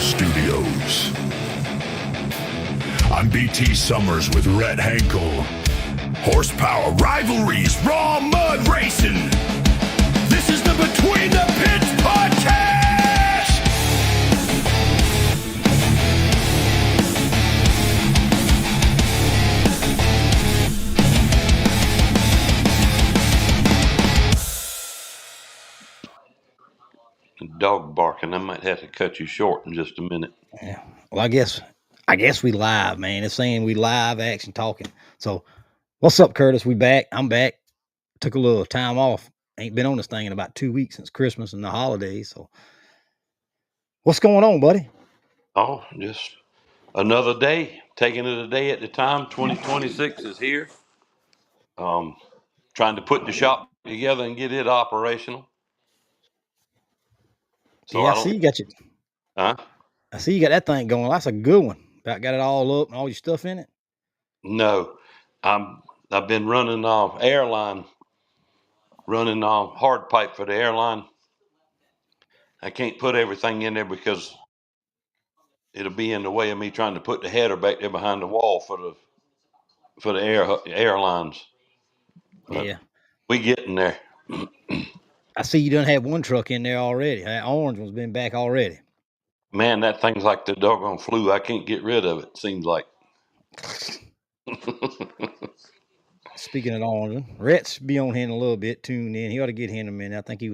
Studios. I'm BT Summers with Rhett Henkel. Horsepower, rivalries, raw mud racing. This is the Between the Pits podcast. Dog barking. I might have to cut you short in just a minute. Yeah. Well, I guess we live, man. It's saying we live action talking. So, what's up, Curtis? We back. I'm back. Took a little time off. Ain't been on this thing in about 2 weeks since Christmas and the holidays. So, what's going on, buddy? Oh, just another day. Taking it a day at a time. 2026 is here. Trying to put the shop together and get it operational. So Yeah, I see you got your. Huh? I see you got that thing going. That's a good one. Got it all up and all your stuff in it. No, I've been running airline, running hard pipe for the airline. I can't put everything in there because it'll be in the way of me trying to put the header back there behind the wall for the airlines. But Yeah, we getting there. I see you done have one truck in there already. That orange one's been back already. Man, that thing's like the doggone flu. I can't get rid of it. Seems like. Speaking of orange, Rhett's be on here in a little bit. Tuned in. He ought to get here in a minute. I think he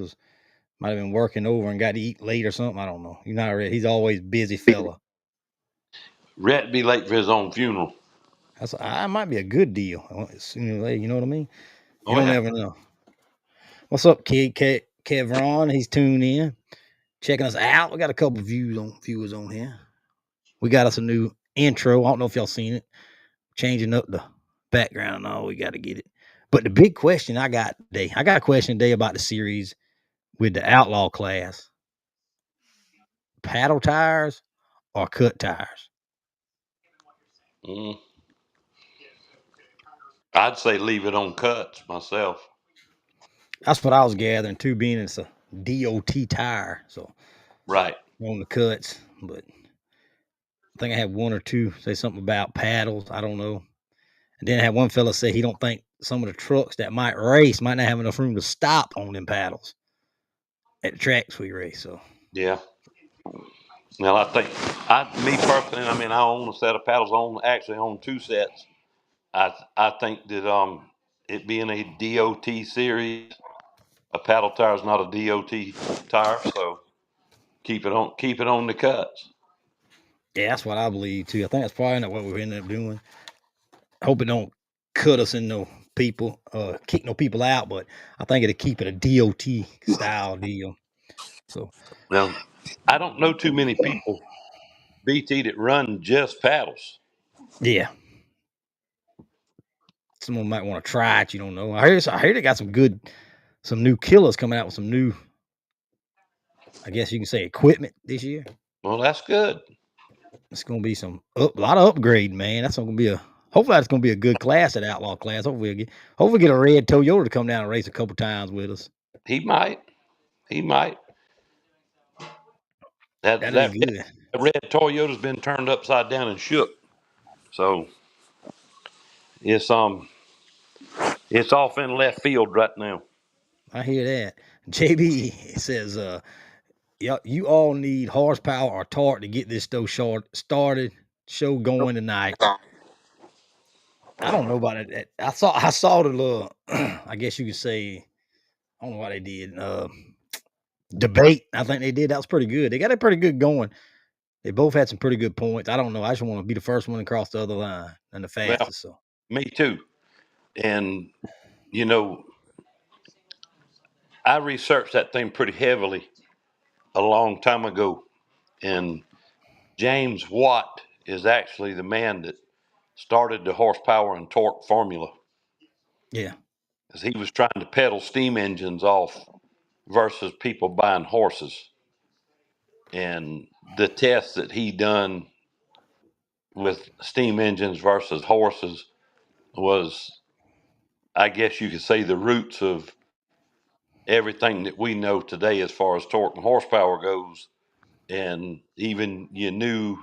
might have been working over and got to eat late or something. I don't know. You're not Rhett. He's always busy fella. Rhett be late for his own funeral. That might be a good deal. Sooner or later, you know what I mean? You Oh, don't yeah. ever know. What's up, kid? Kevron, he's tuned in, checking us out. We got a couple viewers on here. We got us a new intro. I don't know if y'all seen it. Changing up the background and all. We got to get it. But the big question I got a question today about the series with the outlaw class. Paddle tires or cut tires? I'd say leave it on cuts myself. That's what I was gathering too, being it's a DOT tire. So right on the cuts, but I think I had one or two say something about paddles. I don't know. And then I had one fella say he don't think some of the trucks that might race might not have enough room to stop on them paddles at the tracks we race. So yeah. Well, I think me personally, I mean, I own a set of paddles. I own two sets. I think that it being a DOT series, a paddle tire is not a DOT tire, so keep it on the cuts. yeah, that's what I believe too. I think that's probably not what we ended up doing. I hope it don't cut us in no people, kick no people out, but I think it'll keep it a DOT style deal. So Well, I don't know too many people, BT, that run just paddles. yeah. Someone might want to try it. You don't know. I heard they got some new killers coming out with some new, I guess you can say, equipment this year. Well, that's good. It's gonna be a lot of upgrade, man. Hopefully that's gonna be a good class, at outlaw class. Hopefully get a red Toyota to come down and race a couple times with us. He might. That'd be good. That red Toyota's been turned upside down and shook. So it's off in left field right now. I hear that. JB says, you all need horsepower or torque to get this show going tonight. I don't know about it. I saw the little, I guess you could say, I don't know what they did. Debate. I think they did. That was pretty good. They got it pretty good going. They both had some pretty good points. I don't know. I just want to be the first one across the other line and the fastest. Well, me too. And I researched that thing pretty heavily a long time ago. And James Watt is actually the man that started the horsepower and torque formula. Yeah. Because he was trying to pedal steam engines off versus people buying horses. And the tests that he done with steam engines versus horses was, I guess you could say, the roots of everything that we know today as far as torque and horsepower goes. and even your new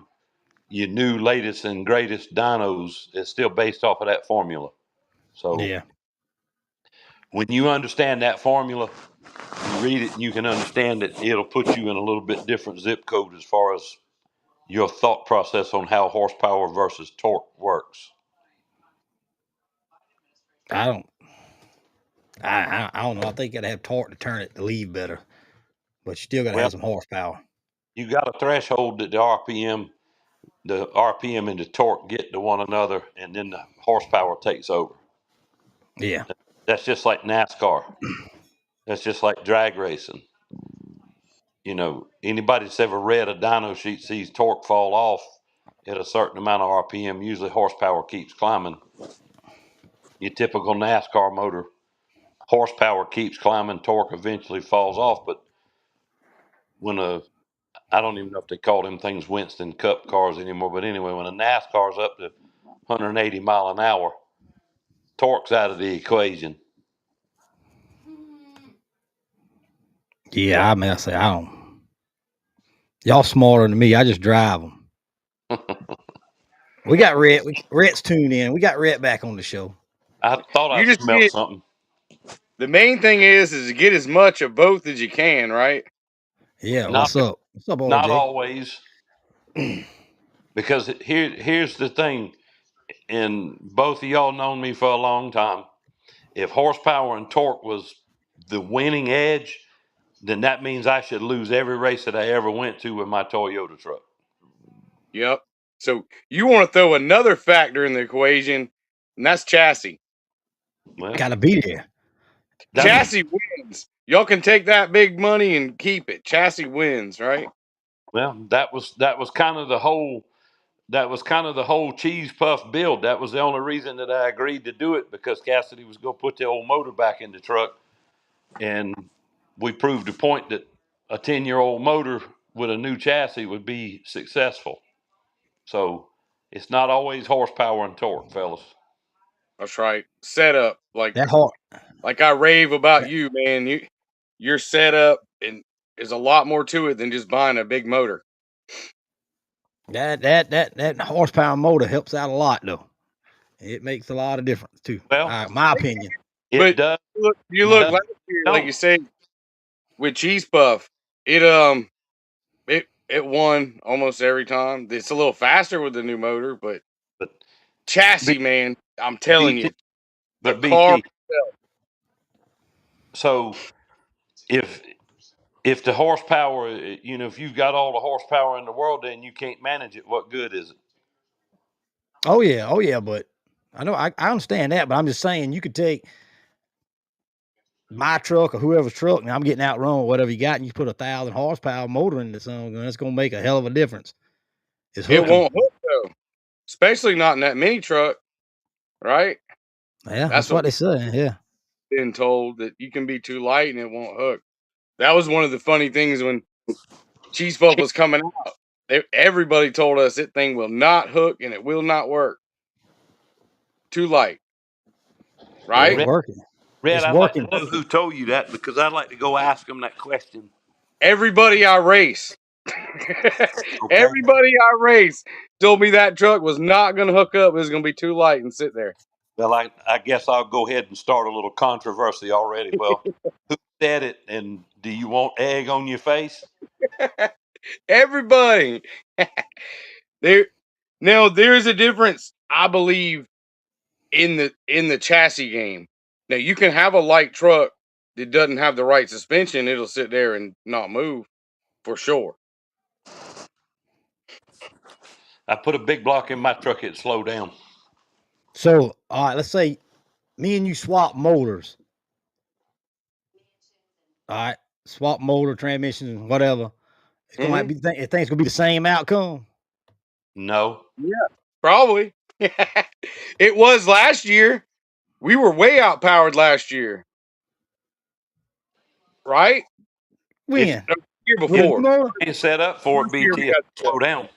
latest and greatest dynos is still based off of that formula. So Yeah. when you understand that formula, you read it and you can understand it. It'll put you in a little bit different zip code as far as your thought process on how horsepower versus torque works. I don't know. I think you gotta have torque to turn it to leave better, but you still gotta Well, have some horsepower. you got a threshold that the RPM and the torque get to one another, and then the horsepower takes over. Yeah. That's just like NASCAR. That's just like drag racing. You know, anybody that's ever read a dyno sheet sees torque fall off at a certain amount of RPM. Usually horsepower keeps climbing. Your typical NASCAR motor, horsepower keeps climbing, torque eventually falls off. But when I don't even know if they call them things Winston Cup cars anymore, but anyway, when a NASCAR's up to 180 mile an hour, torque's out of the equation. Yeah, I mean, I say I don't. Y'all smarter than me. I just drive them. We got Rhett. Rhett's tuned in. We got Rhett back on the show. I thought I smelled something. The main thing is to get as much of both as you can, right? Yeah, what's up? What's up, Not RJ? always. Because here's the thing, and both of y'all known me for a long time. If horsepower and torque was the winning edge, then that means I should lose every race that I ever went to with my Toyota truck. Yep. So you want to throw another factor in the equation, and that's chassis. Well, Gotta be there. Chassis wins. Y'all can take that big money and keep it. Chassis wins, right? Well, that was kind of the whole cheese puff build. That was the only reason that I agreed to do it, because Cassidy was going to put the old motor back in the truck, and we proved the point that a 10-year-old motor with a new chassis would be successful. So it's not always horsepower and torque, fellas. That's right. Setup, like That hard. Like I rave about you, man. Your setup and is a lot more to it than just buying a big motor. That horsepower motor helps out a lot, though. It makes a lot of difference too. Well, My opinion. It does. You look last year, like you said, with Cheese Puff, it won almost every time. It's a little faster with the new motor, but chassis, man, I'm telling you, the car. So if the horsepower, if you've got all the horsepower in the world, then you can't manage it, what good is it? Oh yeah, but I know I understand that, but I'm just saying you could take my truck or whoever's truck, and I'm getting outrun or whatever you got, and you put 1,000 horsepower motor into something, and it's gonna make a hell of a difference. It won't hook though, especially not in that mini truck, right? Yeah, that's what they say. Yeah, been told that you can be too light and it won't hook. That was one of the funny things when Cheese Puff was coming out. Everybody told us that thing will not hook and it will not work. Too light. Right? It's working. Red, I'd like to know who told you that, because I'd like to go ask them that question. Everybody I race. Everybody I race told me that truck was not going to hook up. It was going to be too light and sit there. Well, I guess I'll go ahead and start a little controversy already. Well, who said it, and do you want egg on your face? Everybody. There's a difference, I believe, in the chassis game. Now you can have a light truck that doesn't have the right suspension, it'll sit there and not move for sure. I put a big block in my truck, it'd slow down. So, all right, let's say me and you swap motors. All right, swap motor, transmission, whatever. It's gonna be. Things gonna be the same outcome. No. Yeah, probably. It was last year. We were way outpowered last year, right? When? Year before. It's set up for it, BT. Slow down.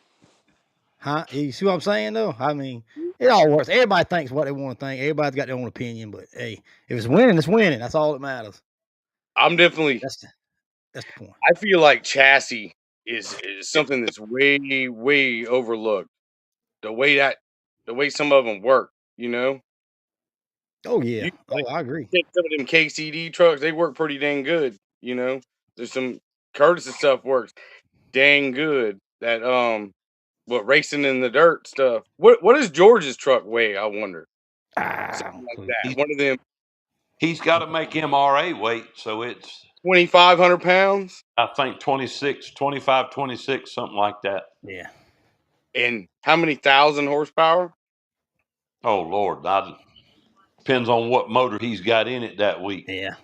Huh? You see what I'm saying, though? I mean, it all works. Everybody thinks what they want to think. Everybody's got their own opinion, but hey, if it's winning, it's winning. That's all that matters. I'm definitely. That's the point. I feel like chassis is something that's way overlooked. The way some of them work, you know. Oh yeah. You Oh, I agree. take some of them KCD trucks, they work pretty dang good, you know. There's some Curtis's stuff works dang good. That what racing in the dirt stuff. What does George's truck weigh? I wonder. Ah, Something like clue. that. He, One of them he's got to make MRA weight, so it's 2,500 pounds. I think 26, 25, 26, something like that. Yeah. And how many thousand horsepower? Oh Lord, depends on what motor he's got in it that week. Yeah.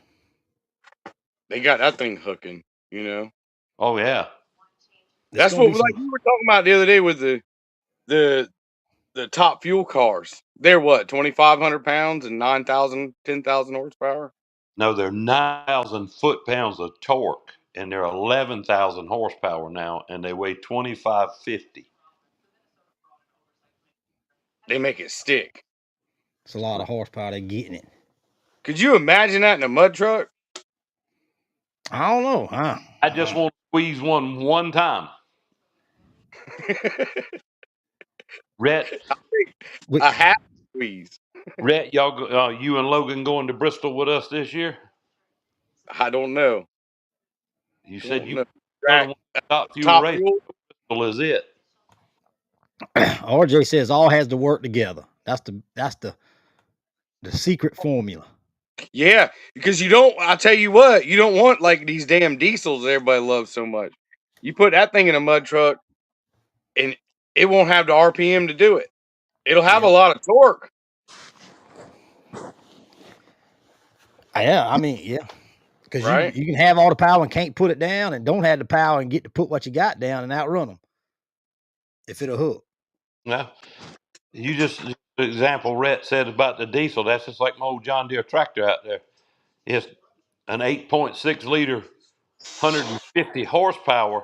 They got that thing hooking, you know. Oh yeah, There's That's gonna what be like some. we were talking about the other day with the the top fuel cars. They're what, 2,500 pounds and 9,000, 10,000 horsepower? no, they're 9,000 foot-pounds of torque, and they're 11,000 horsepower now, and they weigh 2,550. They make it stick. It's a lot of horsepower they're getting it. Could you imagine that in a mud truck? I don't know. Huh? I just want to squeeze one time. Rhett, We, A half squeeze. you and Logan going to Bristol with us this year? I don't know. You said Don't you know. another Track one of the top fuel top races. fuel. Bristol is it? RJ says all has to work together. That's the secret formula. Yeah, because you don't. I tell you what, you don't want like these damn diesels everybody loves so much. You put that thing in a mud truck, and it won't have the RPM to do it. It'll have a Yeah. lot of torque, Yeah. I mean, yeah. Because right? you can have all the power and can't put it down, and don't have the power and get to put what you got down and outrun them if it'll hook. Yeah. You just the example Rhett said about the diesel. That's just like my old John Deere tractor out there. It's an 8.6 liter, 150 horsepower,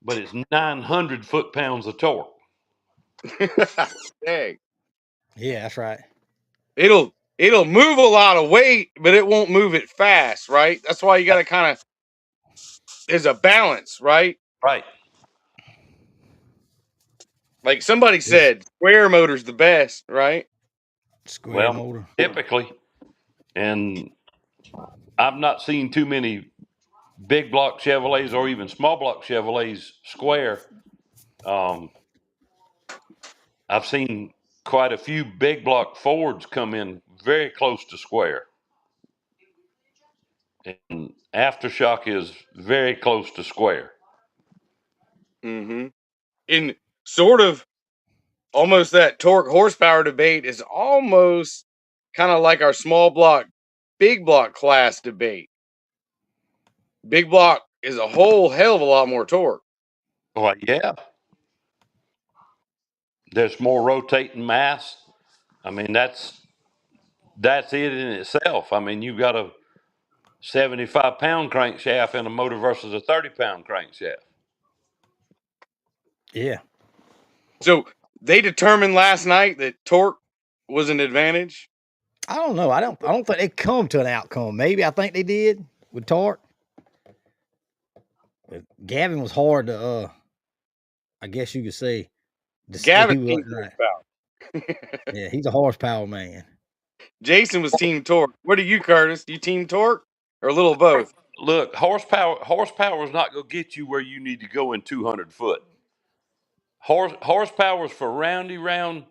but it's 900 foot-pounds of torque. Dang. Yeah, that's right. It'll move a lot of weight, but it won't move it fast, right? That's why you got to kind of there's a balance, right? Right. Like somebody This said, square motor's the best, right? square Well, motor. typically, and I've not seen too many big block Chevrolets or even small block Chevrolets square. I've seen quite a few big block Fords come in very close to square. And Aftershock is very close to square. Mm-hmm. In sort of almost that torque horsepower debate is almost kind of like our small block, big block class debate. Big block is a whole hell of a lot more torque. Well, yeah. There's more rotating mass. I mean, that's it in itself. I mean, you've got a 75-pound crankshaft in a motor versus a 30-pound crankshaft. Yeah. So they determined last night that torque was an advantage. I don't know. I don't think they come to an outcome. Maybe I think they did with torque. But Gavin was hard to I guess you could say Gavin he team wasn't right. horsepower. Yeah, he's a horsepower man. Jason was team torque. What are you, Curtis? You team torque or a little of both? Look, horsepower is not going to get you where you need to go in 200 foot. Horsepower is for round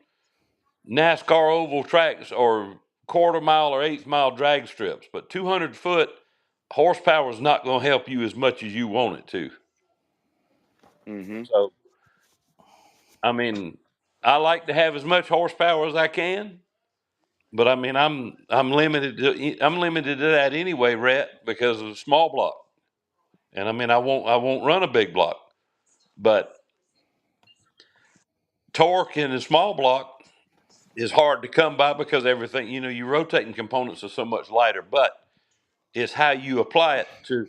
NASCAR oval tracks or quarter mile or eighth mile drag strips, but 200 foot horsepower is not going to help you as much as you want it to. Mm-hmm. So, I mean, I like to have as much horsepower as I can, but I mean, I'm limited to that anyway, Rhett, because of the small block. And I mean, I won't run a big block, but torque in a small block is hard to come by because everything, your rotating components are so much lighter, but it's how you apply it to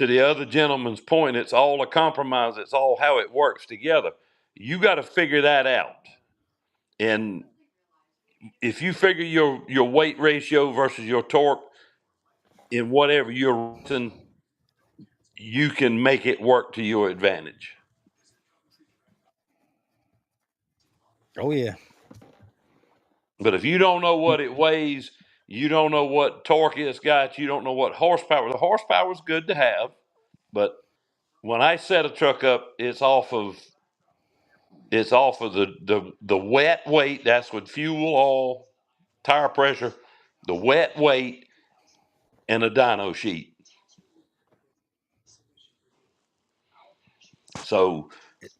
the other gentleman's point. It's all a compromise. It's all how it works together. You got to figure that out. And if you figure your weight ratio versus your torque in whatever you're racing, you can make it work to your advantage. Oh yeah. But if you don't know what it weighs, you don't know what torque it's got, you don't know what horsepower. The horsepower is good to have, but when I set a truck up, it's off of the wet weight. That's with fuel, oil, tire pressure, the wet weight, and a dyno sheet. So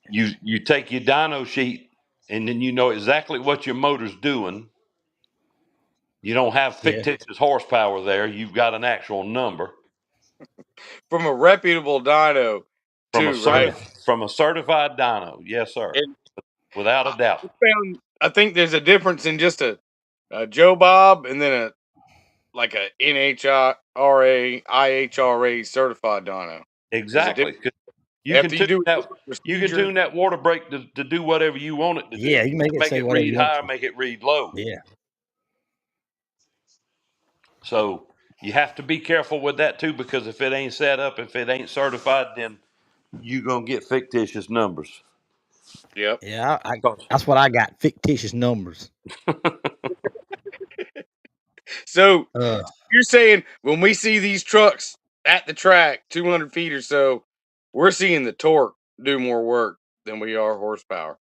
you take your dyno sheet, and then you know exactly what your motor's doing. You don't have fictitious horsepower there. You've got an actual number From a reputable dyno, from too, right? from a certified dyno. Yes, sir, And without a doubt. I think there's a difference in just a Joe Bob and then a NHRA, IHRA certified dyno. Exactly. You can After you tune do that. You can procedure, tune that water brake to do whatever you want it to do. Yeah, you can make it Make say it whatever read you want high, to. make it read low. Yeah. So you have to be careful with that too, because if it ain't set up, if it ain't certified, then you're gonna get fictitious numbers. yep. Yeah, that's what I got. Fictitious numbers. So Uh, you're saying when we see these trucks at the track, 200 feet or so, we're seeing the torque do more work than we are horsepower.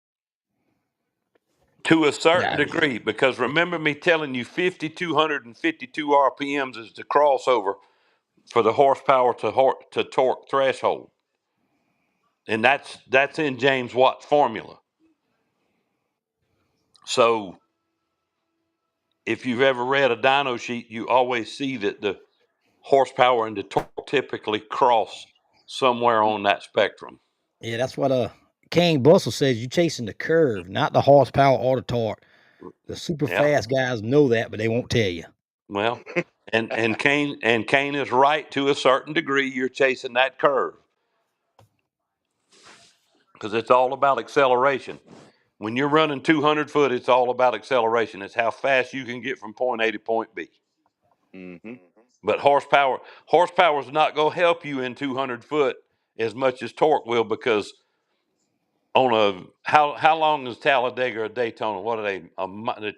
To a certain yeah, degree, because remember me telling you 5,252 RPMs is the crossover for the horsepower to torque threshold, and that's in James Watt formula. So if you've ever read a dyno sheet, you always see that the horsepower and the torque typically cross somewhere on that spectrum. yeah, that's what Kane Bustle says. You chasing the curve, not the horsepower or the torque. The super Yeah. fast guys know that, but they won't tell you. Well, and Kane is right to a certain degree. You're chasing that curve because it's all about acceleration. When you're running 200 foot, it's all about acceleration. It's how fast you can get from point A to point B. Mm-hmm. But horsepower is not going to help you in 200 foot as much as torque will, because on a how long is Talladega or Daytona? What are they?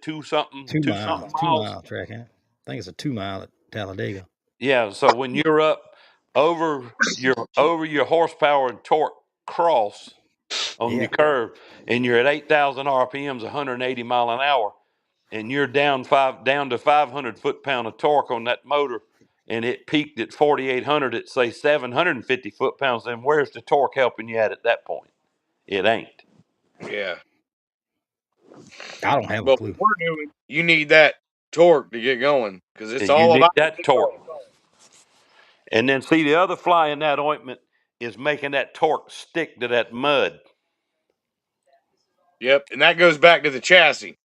Two something miles? 2 mile track, ain't it? I think it's a 2 mile at Talladega. Yeah. So when you're up over your horsepower and torque cross on your curve, and you're at 8,000 RPMs, 180 mile an hour, and you're down to 500 foot pound of torque on that motor, and it peaked at 4,800 at say 750 foot pounds, then where's the torque helping you at that point? It ain't. Yeah. I don't have a But clue. what we're doing, you need that torque to get going because it's You all need about that torque. And then see, the other fly in that ointment is making that torque stick to that mud. Yep, and that goes back to the chassis.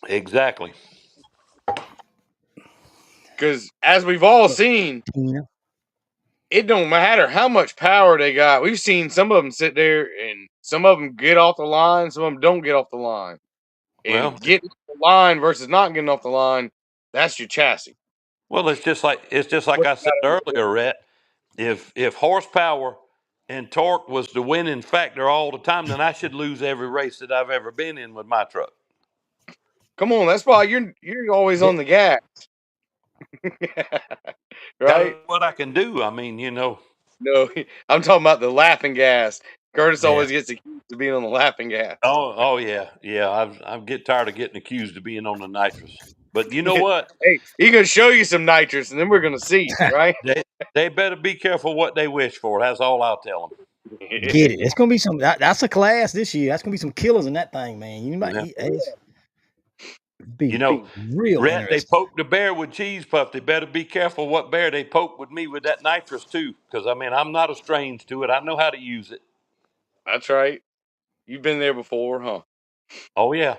Exactly. Because as we've all seen, it don't matter how much power they got. We've seen some of them sit there and some of them get off the line, some of them don't get off the line. And Well, getting off the line versus not getting off the line, that's your chassis. well, it's just like I said earlier, Rhett. If horsepower and torque was the winning factor all the time, then I should lose every race that I've ever been in with my truck. Come on, that's why you're always on the gas. Right? That's what I can do. I mean, No, I'm talking about the laughing gas. Curtis always gets accused of being on the laughing gas. Oh yeah. I get tired of getting accused of being on the nitrous. But you know what? Hey, he's gonna show you some nitrous, and then we're gonna see, right? They better be careful what they wish for. That's all I'll tell them. Get it. It's gonna be some. That's a class this year. That's gonna be some killers in that thing, man. You might be real Rhett, they interesting. poked the bear with cheese puff. They better be careful what bear they poke with me with that nitrous too, because I mean I'm not estranged to it. I know how to use it. That's right. You've been there before, huh? Oh yeah,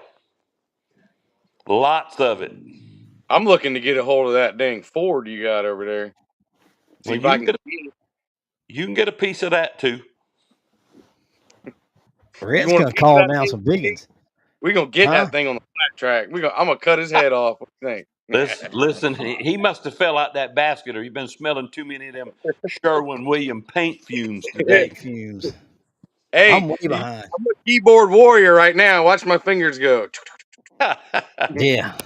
lots of it. I'm looking to get a hold of that dang Ford you got over there. See if I can. You can get a piece of that too. Rhett's gonna call down some big ones. We're gonna get that thing on the flat track. I'm gonna cut his head off. What do you think? Listen, he must have fell out that basket, or he's been smelling too many of them Sherwin-Williams paint fumes today. Fumes. Hey, I'm way behind. I'm a keyboard warrior right now. Watch my fingers go. Yeah.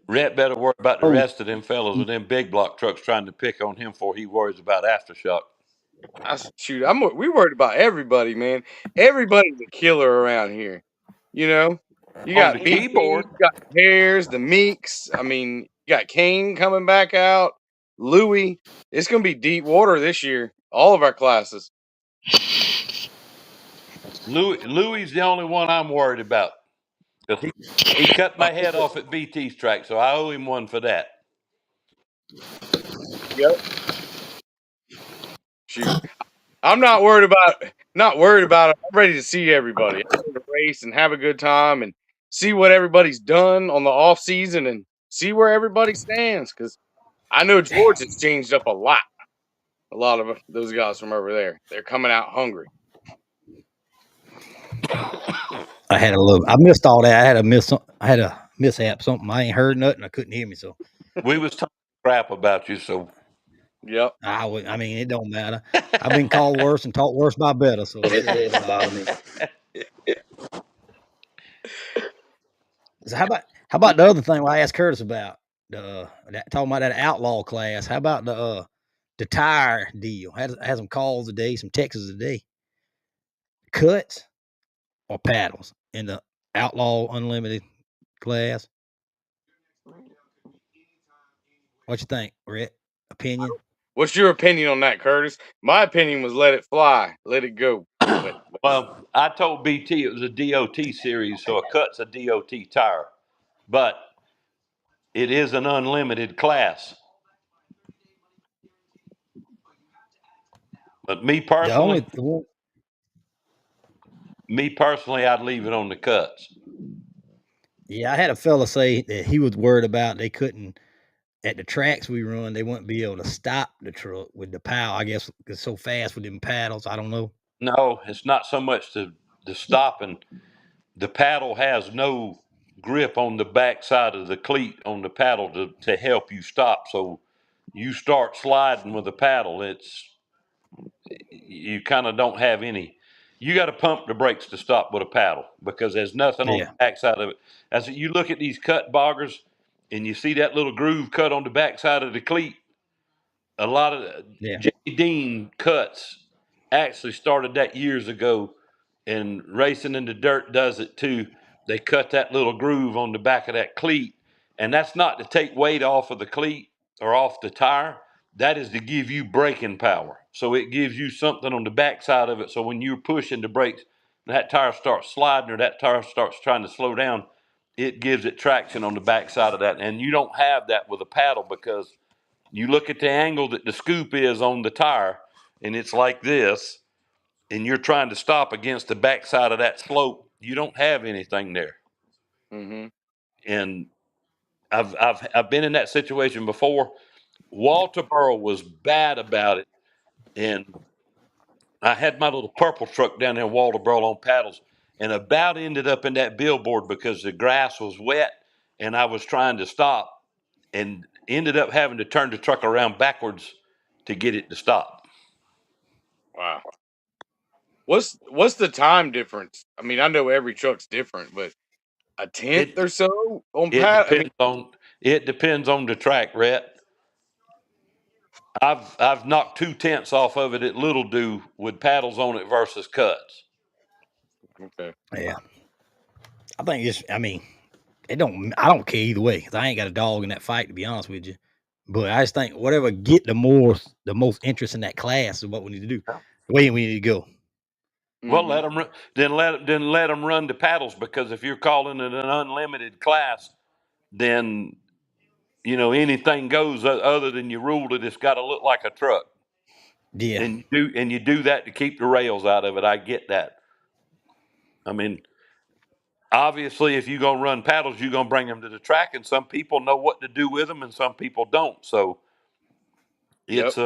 Rhett better worry about the Oh, rest of them fellas with them big block trucks trying to pick on him before he worries about aftershock. Shoot, we worried about everybody, man. Everybody's a killer around here. You know, you On the got BT, keyboard, you got Hares, the Meeks. I mean, you got Kane coming back out. Louis. It's gonna be deep water this year. All of our classes. Louis the only one I'm worried about. 'Cause he cut my head off at BT's track, so I owe him one for that. Yep. Shoot. I'm not worried about it. I'm ready to see everybody. I'm ready to race and have a good time and see what everybody's done on the off season and see where everybody stands. Because I know George has changed up a lot. A lot of those guys from over there, they're coming out hungry. I had a little. I missed all that. I had a mishap. Something I ain't heard nothing. I couldn't hear me. So We was talking crap about you, so Yep. I mean, it don't matter. I've been called worse and taught worse by better. So it doesn't bother me. So how about the other thing I asked Curtis about talking about that outlaw class? How about the tire deal? Had some calls today, some texts today. Cuts or paddles in the outlaw unlimited class? What you think, Rhett? Opinion? What's your opinion on that, Curtis? My opinion was let it fly, let it go. But well, I told BT it was a DOT series, so a cut's a DOT tire, but it is an unlimited class. But me personally, I'd leave it on the cuts. Yeah, I had a fella say that he was worried about they couldn't at the tracks we run, they wouldn't be able to stop the truck with the power. I guess it's so fast with them paddles. I don't know. No, it's not so much the stopping. The paddle has no grip on the back side of the cleat on the paddle to help you stop. So you start sliding with the paddle, you kind of don't have any. You got to pump the brakes to stop with a paddle because there's nothing on the backside of it. As you look at these cut boggers and you see that little groove cut on the backside of the cleat, a lot of J. Dean cuts actually started that years ago, and Racing in the Dirt does it too. They cut that little groove on the back of that cleat, and that's not to take weight off of the cleat or off the tire. That is to give you braking power. So it gives you something on the backside of it. So when you're pushing the brakes, that tire starts sliding or that tire starts trying to slow down, it gives it traction on the backside of that. And you don't have that with a paddle because you look at the angle that the scoop is on the tire, and it's like this, and you're trying to stop against the backside of that slope. You don't have anything there. mm-hmm. And I've been in that situation before. Walterboro was bad about it, and I had my little purple truck down there in Walterboro on paddles, and about ended up in that billboard because the grass was wet, and I was trying to stop, and ended up having to turn the truck around backwards to get it to stop. Wow. What's the time difference? I mean, I know every truck's different, but a tenth or so on It depends on the track, Rhett. I've knocked 2/10 off of it at Little Do with paddles on it versus cuts. Okay. Yeah. I think it's. I mean, I don't care either way because I ain't got a dog in that fight, to be honest with you. But I just think whatever get the most interest in that class is what we need to do. The way we need to go. Well, let them run the paddles, because if you're calling it an unlimited class, then anything goes other than you ruled it. It's got to look like a truck. Yeah. And you do that to keep the rails out of it. I get that. I mean, obviously, if you're gonna run paddles, you're gonna bring them to the track, and some people know what to do with them, and some people don't. So it's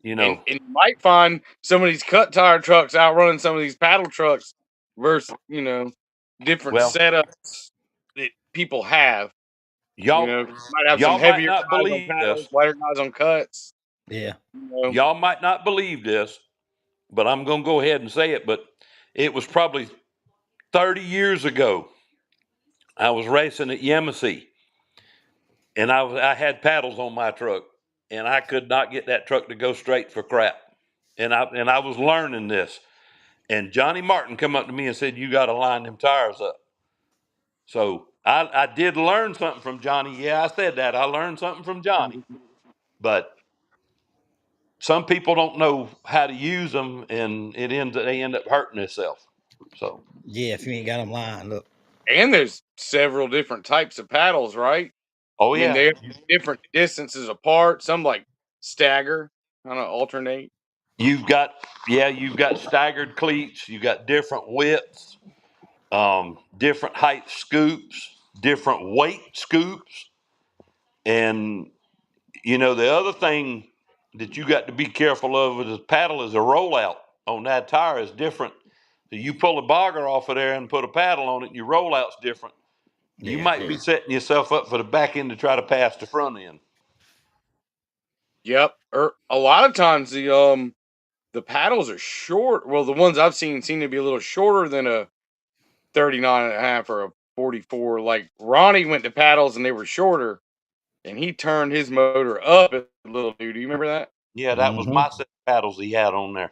And you might find some of these cut tire trucks outrunning some of these paddle trucks versus, different setups that people have. Y'all might have some heavier guys on paddles, lighter guys on cuts. Yeah. Y'all might not believe this, but I'm going to go ahead and say it. But it was probably 30 years ago. I was racing at Yemassee, and I had paddles on my truck, and I could not get that truck to go straight for crap. And I was learning this. And Johnny Martin come up to me and said, "You got to line them tires up." So I did learn something from Johnny. Yeah, I said that. I learned something from Johnny. But some people don't know how to use them, and they end up hurting themselves. So Yeah, if you ain't got them lined up. And there's several different types of paddles, right? oh I mean, yeah, they're different distances apart. Some like stagger, kind of alternate. you've got staggered cleats. You've got different widths, different height scoops, different weight scoops, and the other thing that you got to be careful of with the paddle is a rollout on that tire is different. So you pull a bogger off of there and put a paddle on it, and your rollout's different. You Yeah. might be setting yourself up for the back end to try to pass the front end. Yep. Or a lot of times the paddles are short. Well, the ones I've seen seem to be a little shorter than a 39.5 or a 44. Like Ronnie went to paddles and they were shorter, and he turned his motor up a little dude. Do you remember that? Yeah, that was my set of paddles he had on there.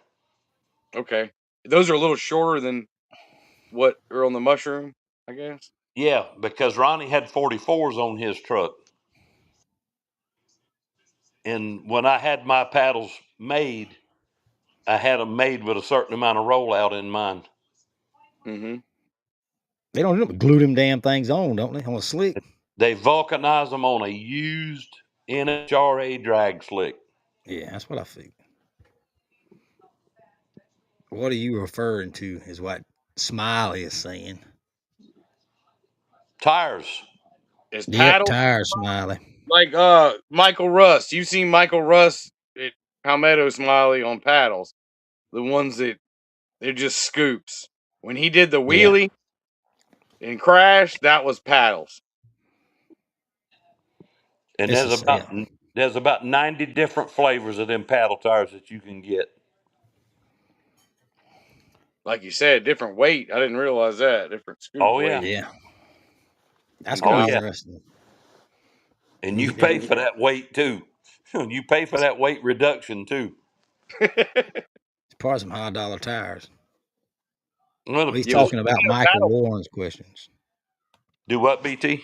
Okay. Those are a little shorter than what are on the mushroom, I guess. Yeah, because Ronnie had 44s on his truck. And when I had my paddles made, I had them made with a certain amount of rollout in mind. Mm-hmm. They don't glue them damn things on, don't they? On a slick. They vulcanize them on a used NHRA drag slick. Yeah, that's what I figured. What are you referring to is what Smiley is saying. Tires. Is Yep, paddle tires, Smiley. like Michael Russ? You've seen Michael Russ at Palmetto Smiley on paddles. The ones that they're just scoops. When he did the wheelie and crash, that was paddles. And there's about 90 different flavors of them paddle tires that you can get. Like you said, different weight. I didn't realize that. Different scoop weight. Yeah. That's gonna be interesting. And you pay for that weight too. You pay for that weight reduction too. It's probably some high dollar tires. Well, he's talking about Michael Warren's questions. Do what, BT?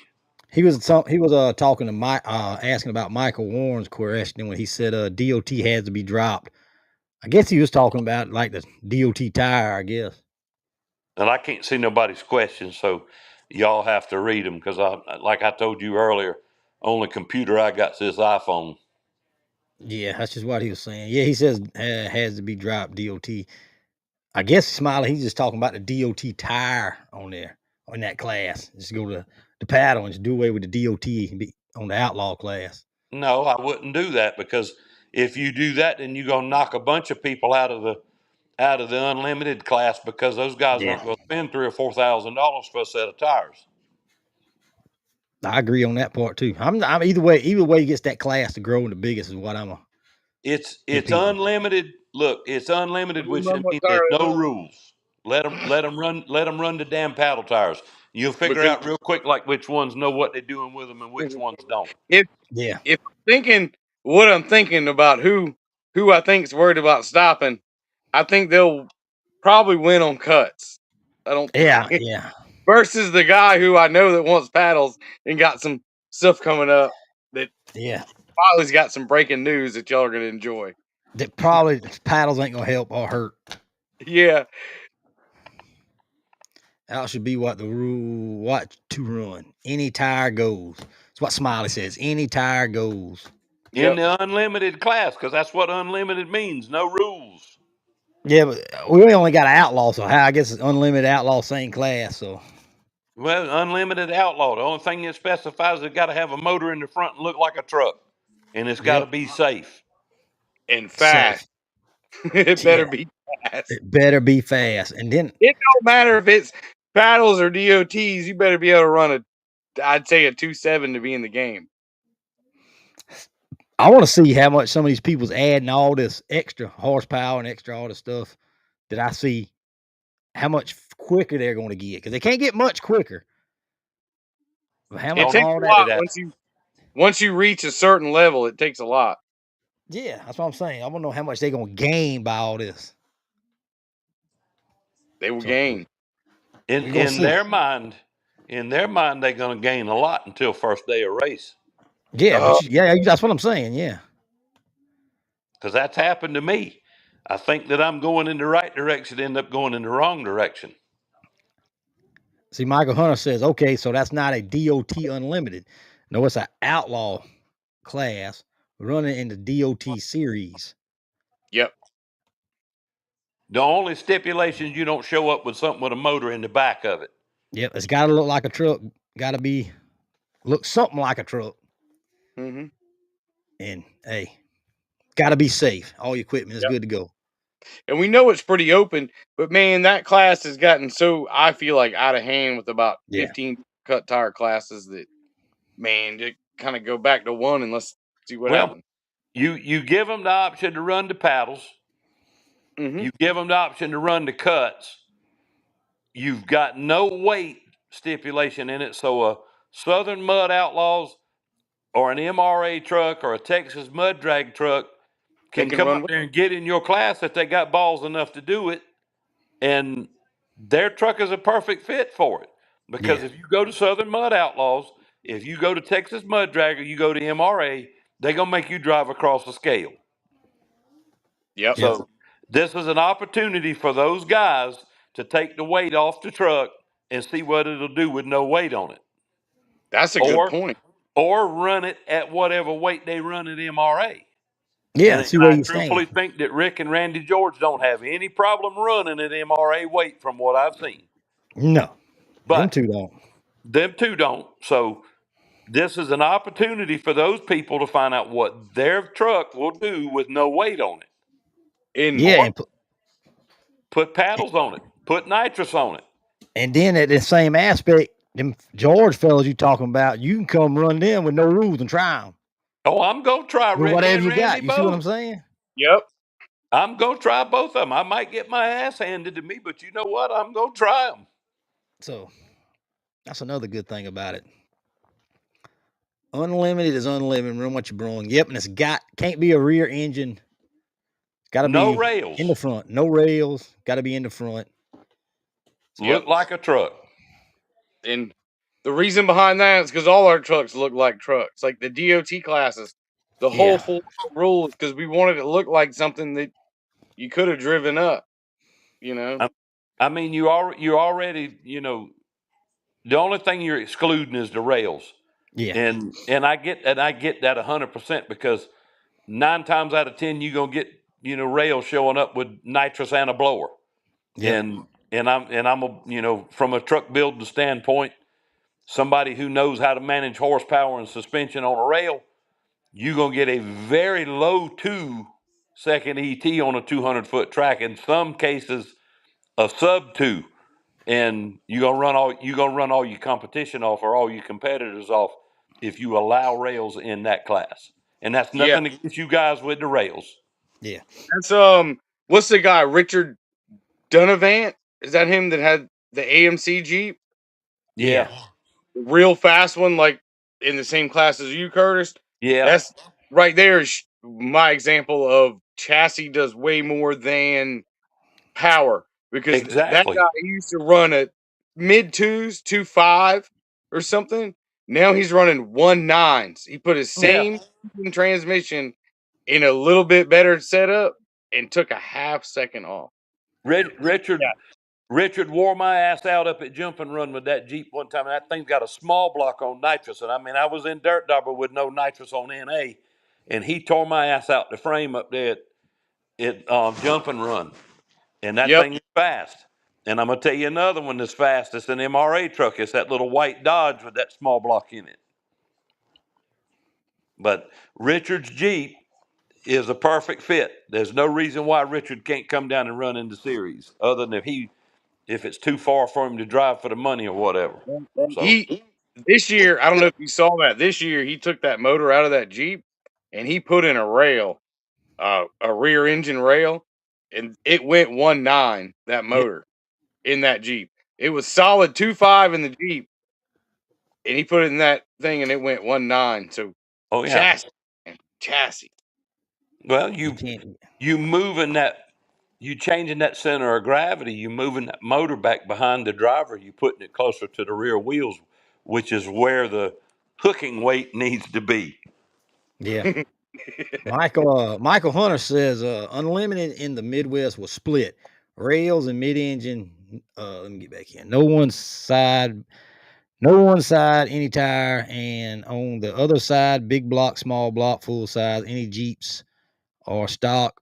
He was talking to asking about Michael Warren's question when he said DOT has to be dropped. I guess he was talking about like the DOT tire, I guess. And I can't see nobody's questions, so y'all have to read them because like I told you earlier, only computer I got is this iPhone. Yeah, that's just what he was saying. Yeah, he says has to be dropped DOT. I guess Smiley, he's just talking about the DOT tire on there, on that class. Just go to the paddle and just do away with the DOT and be on the outlaw class. No, I wouldn't do that because if you do that, then you're gonna knock a bunch of people out of the unlimited class because those guys aren't going to spend $3,000 or $4,000 for a set of tires. I agree on that part too. I'm either way he gets that class to grow and the biggest is what I'm a. It's unlimited. Look, it's unlimited, which means there's no rules. Let them run the damn paddle tires. You'll figure out real quick like which ones know what they're doing with them and which ones don't. If I'm thinking about who I think's worried about stopping, I think they'll probably win on cuts. I don't. Yeah. Versus the guy who I know that wants paddles and got some stuff coming up that probably's got some breaking news that y'all are gonna enjoy. That probably paddles ain't gonna help or hurt. Yeah. That should be what the rule. What to run? Any tire goes. That's what Smiley says. Any tire goes. In the unlimited class, because that's what unlimited means. No rules. Yeah, but we only got an outlaw, so I guess it's unlimited outlaw, same class. So, well, unlimited outlaw. The only thing it specifies is it got to have a motor in the front and look like a truck, and it's got to be safe and fast. It better be fast. It better be fast, and then it don't matter if it's paddles or DOTs. You better be able to run I'd say a 2.7 to be in the game. I want to see how much some of these people's adding all this extra horsepower and extra all this stuff. did I see how much quicker they're going to get, because they can't get much quicker. But how It much takes all a that? lot once you reach a certain level. It takes a lot. Yeah, that's what I'm saying. I want to know how much they're going to gain by all this. They will So, gain. we gonna In see. their mind, they're going to gain a lot until first day of race. Yeah, but yeah, that's what I'm saying. Yeah, Because that's happened to me. I think that I'm going in the right direction, end up going in the wrong direction. see, Michael Hunter says, okay, so that's not a DOT unlimited. No, it's an outlaw class running in the DOT series. Yep. The only stipulations, you don't show up with something with a motor in the back of it. Yep, it's got to look like a truck. Got to look something like a truck. Mm-hmm. And hey, got to be safe. All your equipment is good to go. And we know it's pretty open, but man, that class has gotten so, I feel like, out of hand with about 15 cut tire classes that, man, just kind of go back to one and let's see what happens. You give them the option to run the paddles. Mm-hmm. You give them the option to run the cuts. You've got no weight stipulation in it. So a Southern Mud Outlaws or an MRA truck or a Texas Mud Drag truck can come up there and get in your class if they got balls enough to do it. And their truck is a perfect fit for it. Because if you go to Southern Mud Outlaws, if you go to Texas Mud Drag, or you go to MRA, they're going to make you drive across the scale. Yep. So this is an opportunity for those guys to take the weight off the truck and see what it'll do with no weight on it. That's a good point. Or run it at whatever weight they run at MRA. Yeah, and see where I you truthfully stand. think that Rick and Randy George don't have any problem running at MRA weight from what I've seen. No, But them two don't. Them two don't. So this is an opportunity for those people to find out what their truck will do with no weight on it. And put paddles on it. Put nitrous on it. And then at the same aspect, them George fellas you talking about, you can come run them with no rules and try them. Oh, I'm gonna try Rick whatever and you Randy got. You both. see what I'm saying? Yep. I'm gonna try both of them. I might get my ass handed to me, but you know what? I'm gonna try them. So that's another good thing about it. Unlimited is unlimited. Run what you're brewing. Yep, and can't be a rear engine. Got to be rails in the front. No rails. Got to be in the front. Look like a truck. And the reason behind that is because all our trucks look like trucks. Like the DOT classes, the whole full rule is because we wanted it to look like something that you could have driven up. You know. I mean, you already, the only thing you're excluding is the rails. Yeah. And I get that 100% because 9 times out of 10 you're gonna get rails showing up with nitrous and a blower. Yep. And I'm a from a truck building standpoint, somebody who knows how to manage horsepower and suspension on a rail, you're gonna get a very low 2-second ET on a 200-foot track. In some cases, a sub 2. And you're gonna run all your competition off or all your competitors off if you allow rails in that class. And that's nothing against you guys with the rails. Yeah. That's what's the guy? Richard Donovan? Is that him that had the AMC Jeep? Yeah. Real fast one, like in the same class as you, Curtis. Yeah. That's right there is my example of chassis does way more than power. Because that guy used to run a mid 2s, 2.5 or something. Now he's running 1.9s. He put his same transmission in a little bit better setup and took a half second off. Richard wore my ass out up at Jumping Run with that Jeep one time. And that thing's got a small block on nitrous. And I mean, I was in Dirt Dauber with no nitrous on NA. And he tore my ass out the frame up there at Jumping Run. And that thing is fast. And I'm going to tell you another one that's fast. It's an MRA truck. It's that little white Dodge with that small block in it. But Richard's Jeep is a perfect fit. There's no reason why Richard can't come down and run in the series, other than if it's too far for him to drive for the money or whatever. So this year, I don't know if you saw that. This year, he took that motor out of that Jeep and he put in a rail, a rear engine rail. and it went 1.9, that motor in that Jeep. It was solid 2.5 in the Jeep, and he put it in that thing and it went 1.9. So Oh yeah. chassis. Well, You can't. you moving that, you changing that center of gravity, you moving that motor back behind the driver, you putting it closer to the rear wheels, which is where the hooking weight needs to be. Yeah. Michael Hunter says Unlimited in the Midwest was split. Rails and mid-engine. Let me get back in. No one side, any tire, and on the other side, big block, small block, full size, any Jeeps or stock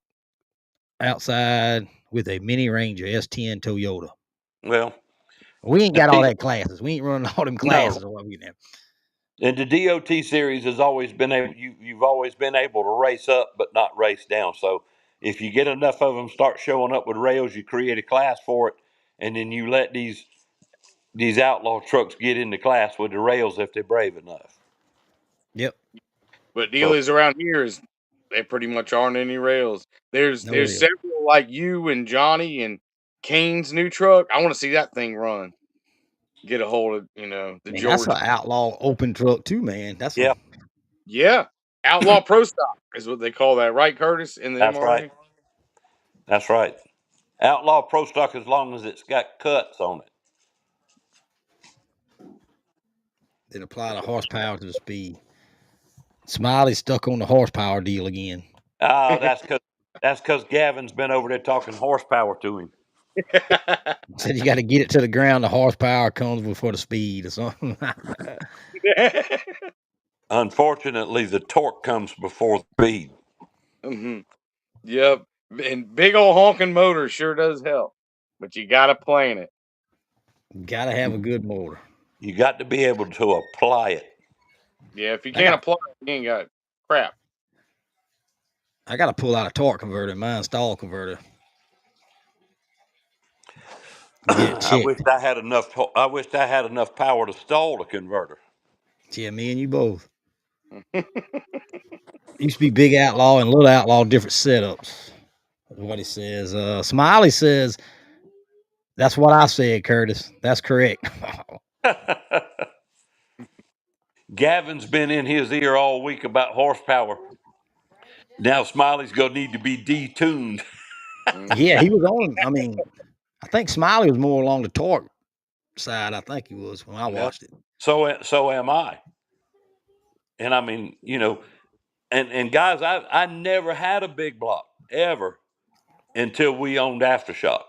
outside with a mini Ranger S10 Toyota. Well, We ain't got all that classes. We ain't running all them classes. no. Or what we can have. And the DOT series has always been able, you've always been able to race up, but not race down. So if you get enough of them start showing up with rails, you create a class for it, and then you let these outlaw trucks get into class with the rails if they're brave enough. Yep. But deal is around here is they pretty much aren't any rails. There's rails. several like you and Johnny and Kane's new truck. I want to see that thing run. Get a hold of the Man, George. that's an outlaw open truck too, man. That's yeah. Outlaw Pro Stock is what they call that, right, Curtis? In the That's MRA? right. That's right. Outlaw Pro Stock as long as it's got cuts on it. Then apply the horsepower to the speed. Smiley's stuck on the horsepower deal again. That's because Gavin's been over there talking horsepower to him. Said you got to get it to the ground. The horsepower comes before the speed or something. Unfortunately, the torque comes before the speed. Mm-hmm. Yep. And big old honking motor sure does help. But you got to plan it. Got to have a good motor. You got to be able to apply it. Yeah, if you can't apply it, you ain't got crap. I got to pull out a torque converter in my install converter. I wish I had enough. I wish I had enough power to stall the converter. Yeah, me and you both. Used to be Big Outlaw and Little Outlaw, different setups. That's what he says. Smiley says, that's what I said, Curtis. That's correct. Gavin's been in his ear all week about horsepower. Now Smiley's gonna need to be detuned. Yeah, he was on. I mean, I think Smiley was more along the torque side. I think he was when I watched it. So am I. And I mean, and guys, I never had a big block ever until we owned Aftershock.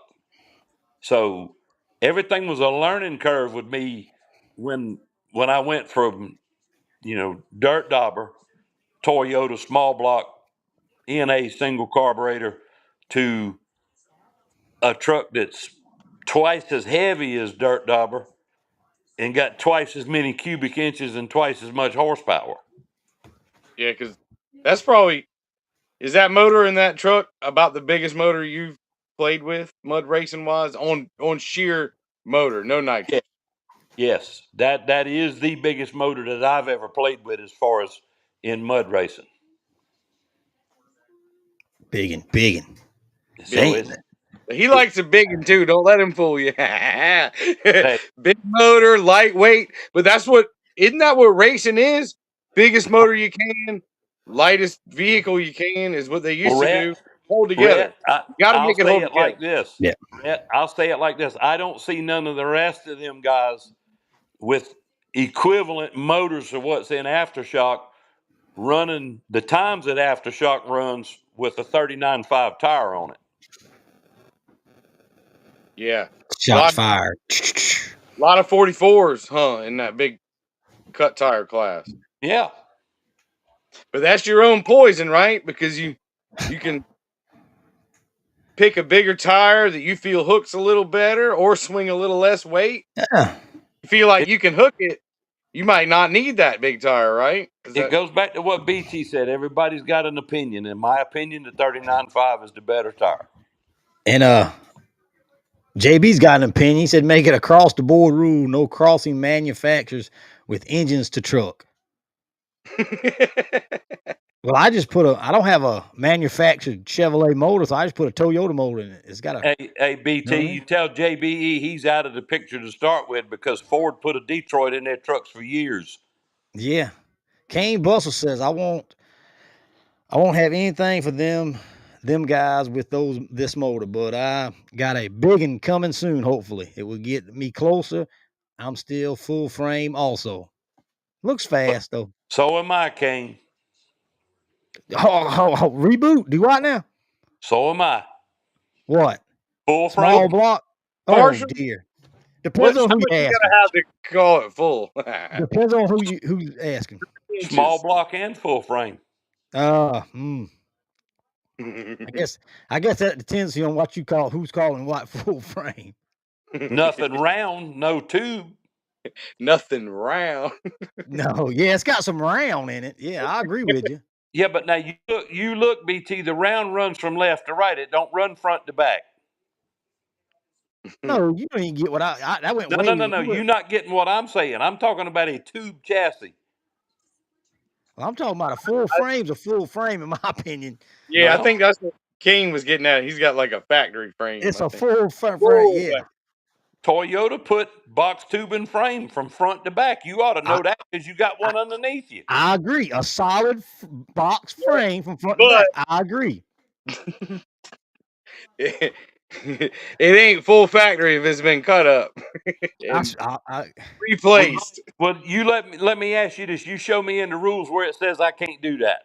So everything was a learning curve with me when I went from dirt dauber, Toyota small block, NA single carburetor to a truck that's twice as heavy as dirt dauber and got twice as many cubic inches and twice as much horsepower. Yeah, because that's probably, is that motor in that truck about the biggest motor you've played with, mud racing wise, on sheer motor, no nitro? Yes, that is the biggest motor that I've ever played with as far as in mud racing. Biggin. So he likes a big one too. Don't let him fool you. Big motor, lightweight, but isn't that what racing is? Biggest motor you can, lightest vehicle you can is what they used to do. Hold together. You got to make it hold together. Like this. Yeah. Rhett, I'll say it like this. I don't see none of the rest of them guys with equivalent motors of what's in Aftershock running the times that Aftershock runs with a 39.5 tire on it. Yeah. Shots fired. A lot of 44s, in that big cut tire class. Yeah. But that's your own poison, right? Because you can pick a bigger tire that you feel hooks a little better or swing a little less weight. Yeah. You feel like you can hook it, you might not need that big tire, right? It goes back to what BT said. Everybody's got an opinion. In my opinion, the 39.5 is the better tire. And JB's got an opinion. He said make it across the board rule, no crossing manufacturers with engines to truck. Well, I don't have a manufactured Chevrolet motor, so I just put a Toyota motor in it. It's got a, Hey, BT, you know what I mean? you tell JBE he's out of the picture to start with because Ford put a Detroit in their trucks for years. Yeah. Kane Bustle says I won't have anything for them guys with this motor, but I got a big one coming soon. Hopefully, it will get me closer. I'm still full frame. Also, looks fast though. So am I, Kane. Reboot. Do what now? So am I. What? Full Small frame. block. Oh Partial. dear. Depends on How who much you you asking. gotta have to call it full? Depends on who's asking. Small Inches. block and full frame. I guess that depends on what you call who's calling what full frame. Nothing round, no tube. Nothing round. No, yeah, it's got some round in it. Yeah, I agree with you. Yeah, but now you look, BT. The round runs from left to right. It don't run front to back. No, you don't even get what I went No, way. no, no, no. You're not getting what I'm saying. I'm talking about a tube chassis. I'm talking about a full frame's a full frame, in my opinion. Yeah, I Well, think that's what King was getting at. He's got like a factory frame. It's I a think. full frame. Full Yeah, Toyota put box tube and frame from front to back. You ought to know that because you got one underneath you. I agree. A solid box frame from front to But- back. I agree. it ain't full factory if it's been cut up and replaced. Well, you let me ask you this. You show me in the rules where it says I can't do that.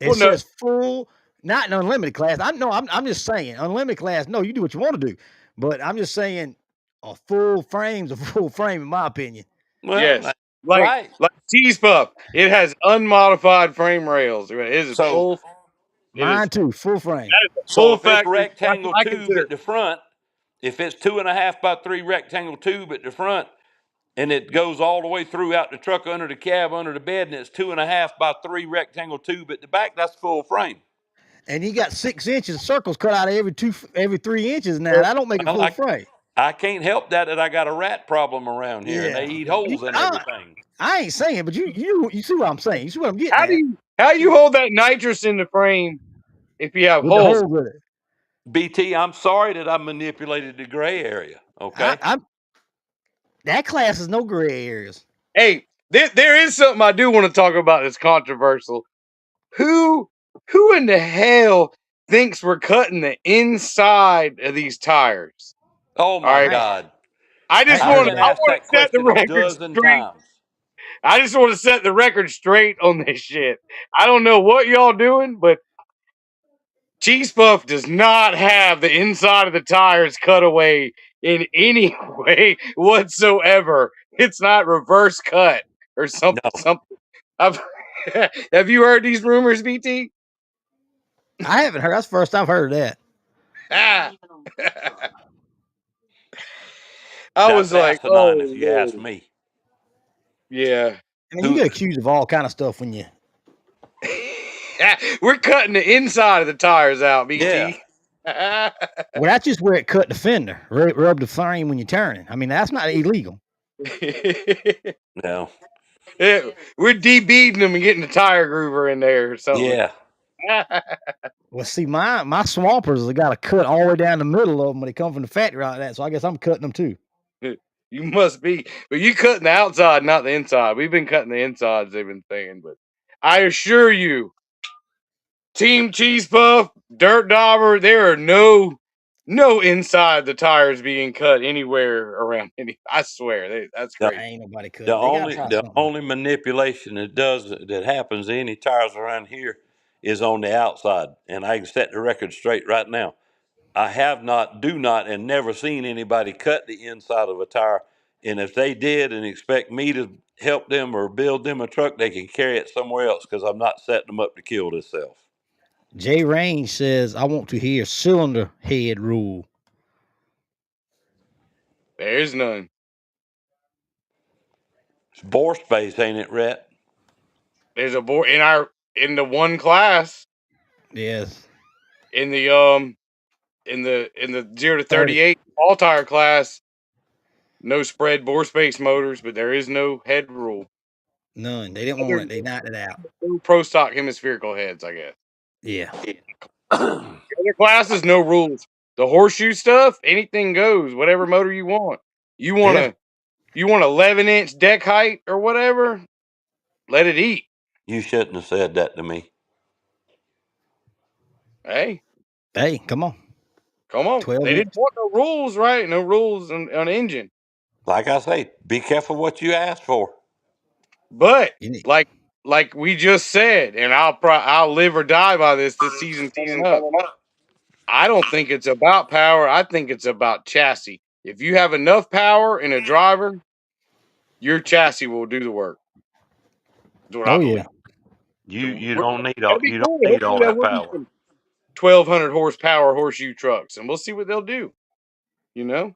It Well, no. says full, not an unlimited class. I'm just saying unlimited class. No, you do what you want to do, but I'm just saying a full frame's a full frame, in my opinion. Well, Yes. right. Like Cheese Puff, it has unmodified frame rails. It is So- full. Mine too, full frame. So Full if it's factory. rectangle I tube consider- at the front, if it's 2.5 by 3 rectangle tube at the front, and it goes all the way throughout the truck under the cab, under the bed, and it's 2.5 by 3 rectangle tube at the back, that's full frame. And you got 6 inches of circles cut out of every 3 inches now. That don't make it full frame. I can't help that I got a rat problem around here, and they eat holes in everything. I ain't saying, but you see what I'm saying. You see what I'm getting How at. do you hold that nitrous in the frame if you have With the holes? holes with it. BT, I'm sorry that I manipulated the gray area. Okay. That class is no gray areas. Hey, there is something I do want to talk about that's controversial. Who in the hell thinks we're cutting the inside of these tires? Oh my right. God! I just I've want been to asked that set the question a record dozen straight. times. I just want to set the record straight on this shit. I don't know what y'all doing, but Cheese Puff does not have the inside of the tires cut away in any way whatsoever. It's not reverse cut or something. No. Something. Have you heard these rumors, BT? I haven't heard. That's the first I've heard of that. I was like, asinine, if you ask me. Yeah. I mean, you get accused of all kind of stuff when you. We're cutting the inside of the tires out, BT. Yeah. Well, that's just where it cut the fender, rub the frame when you're turning. I mean, that's not illegal. No. We're debeading them and getting the tire groover in there or something. Yeah. Well, see, my swampers have got to cut all the way down the middle of them when they come from the factory like that. So I guess I'm cutting them too. You must be, but you cutting the outside, not the inside. We've been cutting the insides, they've been saying, but I assure you, Team Cheese Puff, Dirt Dauber, there are no inside the tires being cut anywhere around any. I swear, that's No. crazy. Ain't nobody cut. The only manipulation that happens to any tires around here is on the outside, and I can set the record straight right now. I have not, do not, and never seen anybody cut the inside of a tire. And if they did and expect me to help them or build them a truck, they can carry it somewhere else because I'm not setting them up to kill themselves. Jay Range says, I want to hear cylinder head rule. There's none. It's bore space, ain't it, Rhett? There's a bore in the one class. Yes. In the 0 to 38 all tire class, no spread bore space motors, but there is no head rule. None. They didn't want it. They knocked it out. No pro stock hemispherical heads, I guess. Yeah. Other classes, no rules. The horseshoe stuff, anything goes. Whatever motor you want. You want Yeah. you want 11-inch deck height or whatever. Let it eat. You shouldn't have said that to me. Hey, Come on. come on. 12 They didn't inch. want no rules, right? No rules on engine. Like I say, be careful what you ask for. But You need, like we just said, and I'll live or die by this season coming up. I don't think it's about power. I think it's about chassis. If you have enough power in a driver, your chassis will do the work. That's what I oh believe. yeah. You don't need That'd all be you cool. don't need Hopefully all there that will be power. some 1,200 horsepower horseshoe trucks, and we'll see what they'll do. You know,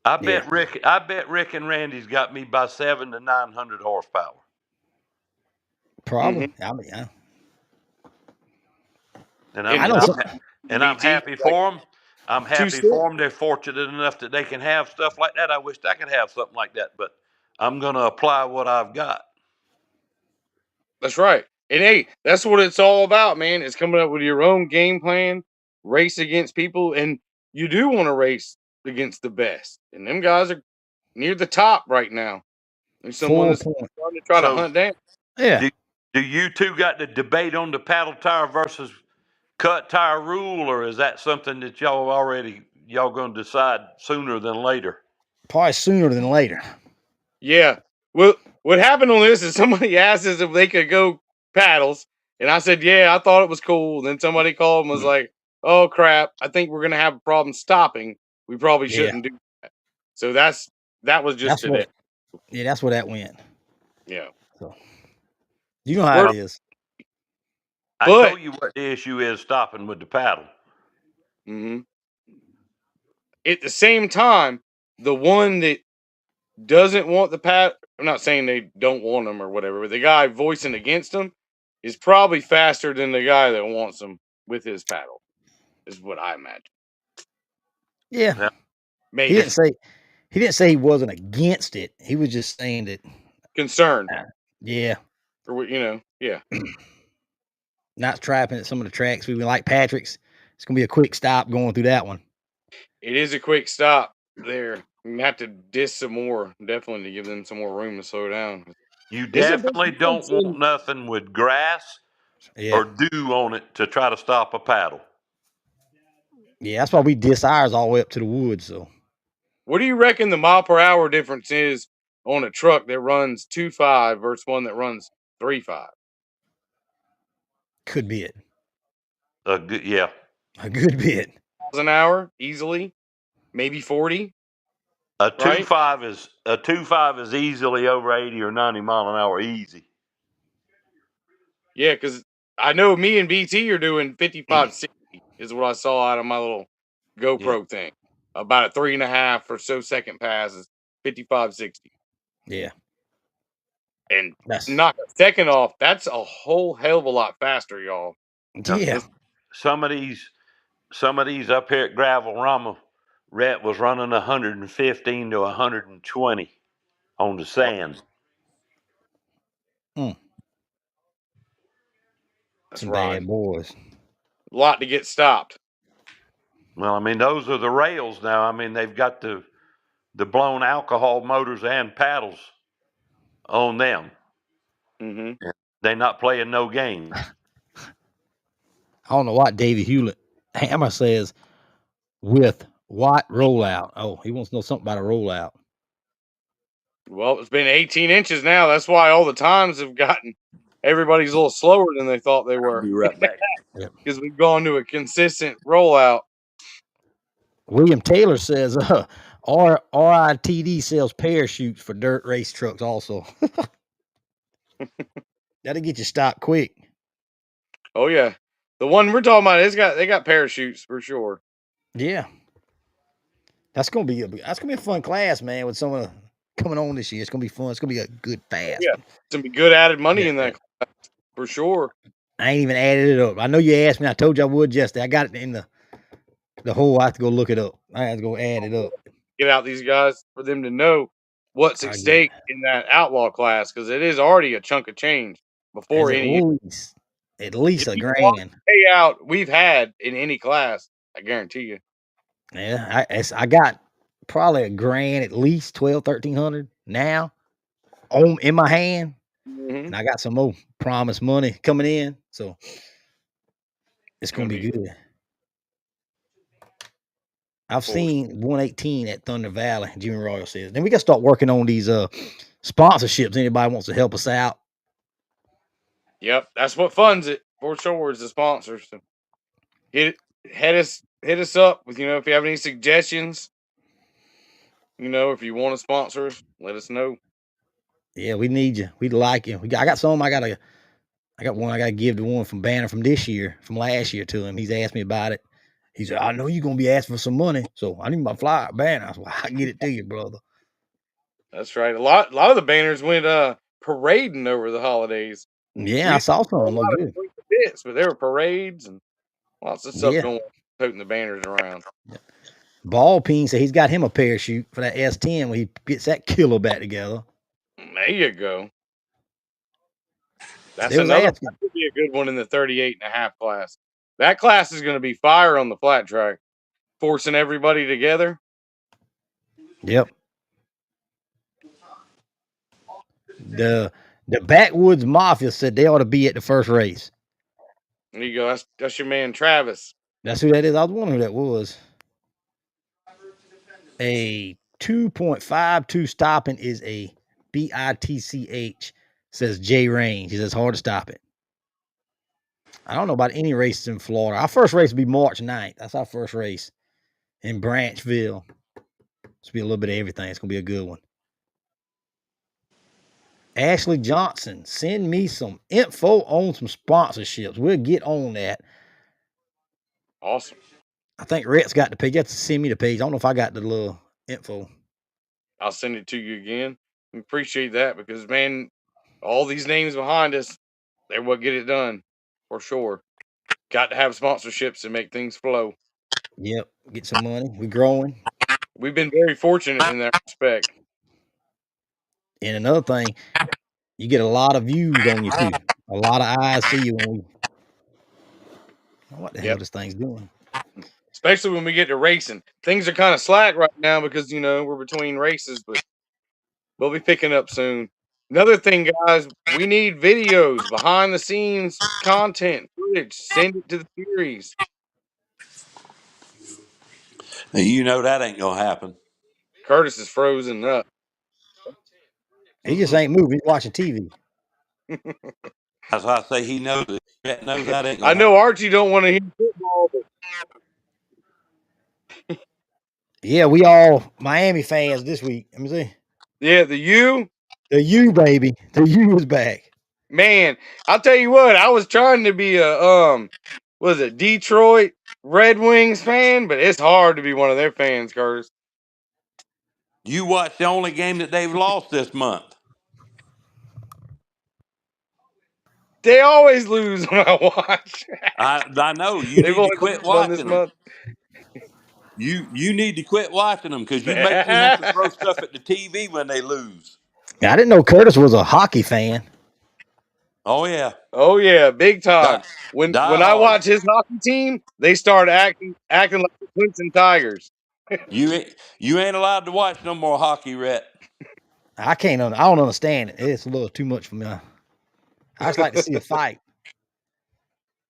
I Yeah. bet Rick and Randy's got me by 700 to 900 horsepower. Probably. I mean, And And I know some. I'm VT, happy like for them. I'm happy 2.6. for them. They're fortunate enough that they can have stuff like that. I wish I could have something like that, but I'm going to apply what I've got. That's right. And hey, that's what it's all about, man. It's coming up with your own game plan, race against people, and you do want to race against the best. And them guys are near the top right now. There's someone 4 that's point. trying to So hunt down. Yeah. do you two got the debate on the paddle tire versus cut tire rule, or is that something that y'all going to decide sooner than later? Probably sooner than later. Yeah. Well, what happened on this is somebody asked us if they could go paddles, and I said, yeah, I thought it was cool. Then somebody called and was like, oh crap, I think we're gonna have a problem stopping. We probably Yeah. shouldn't do that. So that was just That's today. that's where that went. Yeah. So you know how We're- it is. I But- told you what the issue is stopping with the paddle. mhm. At the same time, the one that doesn't want the pad, I'm not saying they don't want them or whatever, but the guy voicing against them is probably faster than the guy that wants them with his paddle, is what I imagine. Yeah. Yeah. Maybe. He didn't say he wasn't against it. He was just saying that Concerned. yeah, Or, yeah. not trapping at some of the tracks. We like Patrick's. It's gonna be a quick stop going through that one. It is a quick stop there. You have to diss some more, definitely, to give them some more room to slow down. You Is it definitely big don't difference want nothing with grass Yeah. or dew on it to try to stop a paddle. Yeah, that's why we diss ours all the way up to the woods. So What do you reckon the mile per hour difference is on a truck that runs 2.5 versus one that runs 3.5? could be it. Yeah. A good bit. Miles an hour, easily, maybe 40. A Right? 2.5 is easily over 80 or 90 mile an hour easy. Yeah, because I know me and BT are doing 55-60 is what I saw out of my little GoPro thing. About a 3.5 or so second pass is 55-60. Yeah. And That's knock a second off, that's a whole hell of a lot faster, y'all. yeah. Some of these up here at Gravel Rama, Rhett was running 115 to 120 on the sand. That's Some right. bad boys. A lot to get stopped. Well, I mean, those are the rails now. I mean, they've got the blown alcohol motors and paddles on them. Mm-hmm. They're not playing no games. I don't know what Davey Hewlett Hammer says with what rollout. Oh, he wants to know something about a rollout. Well, it's been 18 inches now. That's why all the times have gotten everybody's a little slower than they thought they were. Be right back. Because we've gone to a consistent rollout. William Taylor says RITD sells parachutes for dirt race trucks also. That'll get you stopped quick. Oh yeah. The one we're talking about, they got parachutes for sure. Yeah. That's gonna be a fun class, man, with someone coming on this year. It's gonna be fun. It's gonna be a good fast. Yeah. It's gonna be good added money in that class, for sure. I ain't even added it up. I know you asked me. I told you I would yesterday. I got it in the hole. I have to go look it up. I have to go add it up. Get out these guys for them to know. what's I at get it. stake in that outlaw class because it is already a chunk of change As before any at least it'd a be the largest grand. payout we've had in any class. I guarantee you. Yeah, I got probably a grand at least 1,200, 1,300 now on in my hand, Mhm. and I got some more promised money coming in, so it's gonna Gonna be be good. I've for seen 118 at Thunder Valley. Jimmy Royal says. Then we got to start working on these sponsorships. Anybody wants to help us out? Yep, that's what funds it for sure is the sponsors. So hit us up with if you have any suggestions. If you want to sponsor us, let us know. Yeah, we need you. We'd like you. I got some. I got one. I got to give the one from Banner from last year to him. He's asked me about it. He said, "I know you're gonna be asking for some money, so I need my flyer Banner." I said, well, I get it to you, brother. That's right. A lot of the banners went parading over the holidays. Yeah, We I didn't saw know a some. Look lot of good. bits, but there were parades and lots of stuff Yeah. going on, toting the banners around. Ball Peen said he's got him a parachute for that S10 when he gets that killer back together. There you go. So That's they was another. asking. That could be a good one in the 38.5 class. That class is going to be fire on the flat track, forcing everybody together. Yep. The Backwoods Mafia said they ought to be at the first race. There you go. That's your man Travis. That's who that is. I was wondering who that was. A 2.52 stopping is a BITCH, says J Range. He says hard to stop it. I don't know about any races in Florida. Our first race will be March 9th. That's our first race in Branchville. It's be a little bit of everything. It's gonna be a good one. Ashley Johnson, send me some info on some sponsorships. We'll get on that. Awesome. I think Rhett's got the page. You have to send me the page. I don't know if I got the little info. I'll send it to you again. Appreciate that because man, all these names behind us, they will get it done for sure. Got to have sponsorships to make things flow. Yep, get some money. We're growing. We've been very fortunate in that respect. And another thing, you get a lot of views on you too. A lot of eyes see you when we. What the hell this thing's doing? Especially when we get to racing. Things are kind of slack right now because we're between races, but we'll be picking up soon. Another thing, guys, we need videos, behind the scenes content, footage. Send it to the series. You know that ain't gonna happen. Curtis is frozen up. He just ain't moving. He's watching TV. That's why I say he knows it. Brett knows that ain't I gonna know happen. Archie don't want to hear football, but Yeah, we all Miami fans this week. Let me see. yeah, the U, The U baby. The U is back. man, I'll tell you what, I was trying to be a was it Detroit Red Wings fan, but it's hard to be one of their fans, Curtis. You watched the only game that they've lost this month. They always lose when I watch. I know. You They've need to only quit lost one this watching them. month. You need to quit watching them because you make me have to throw stuff at the TV when they lose. I didn't know Curtis was a hockey fan. Oh yeah, Oh yeah, big die, time. When die I hard. watch his hockey team, they start acting like the Clemson Tigers. You ain't allowed to watch no more hockey, Rhett. I don't understand it. It's a little too much for me. I just like to see a fight.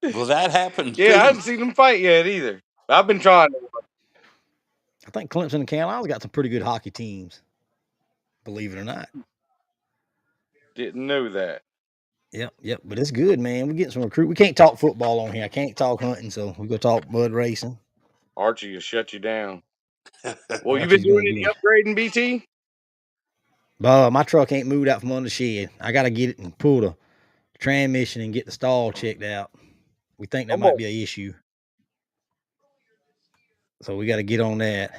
Well, that happens Yeah, I too. haven't seen them fight yet either. I've been trying to. I think Clemson and Carolina's got some pretty good hockey teams. Believe it or not. Didn't know that. Yep. But it's good, man. We're getting some recruit. We can't talk football on here. I can't talk hunting, so we go talk mud racing. Archie will shut you down. Well, you been Archie's doing gonna any do it. upgrading, BT? My truck ain't moved out from under the shed. I gotta get it and pull the transmission and get the stall checked out. We think that might be an issue. So we got to get on that.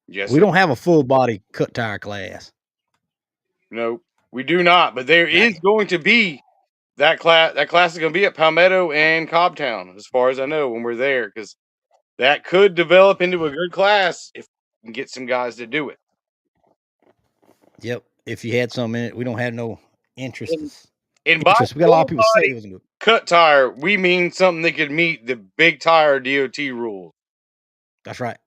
Yes, We sir. don't have a full body cut tire class. No, we do not. But there is going to be that class. That class is going to be at Palmetto and Cobbtown, as far as I know, when we're there, because that could develop into a good class if we can get some guys to do it. Yep. If you had some in it, we don't have no interest. And by We got a lot of people say full it was good. cut tire, we mean something that could meet the big tire DOT rules. That's right.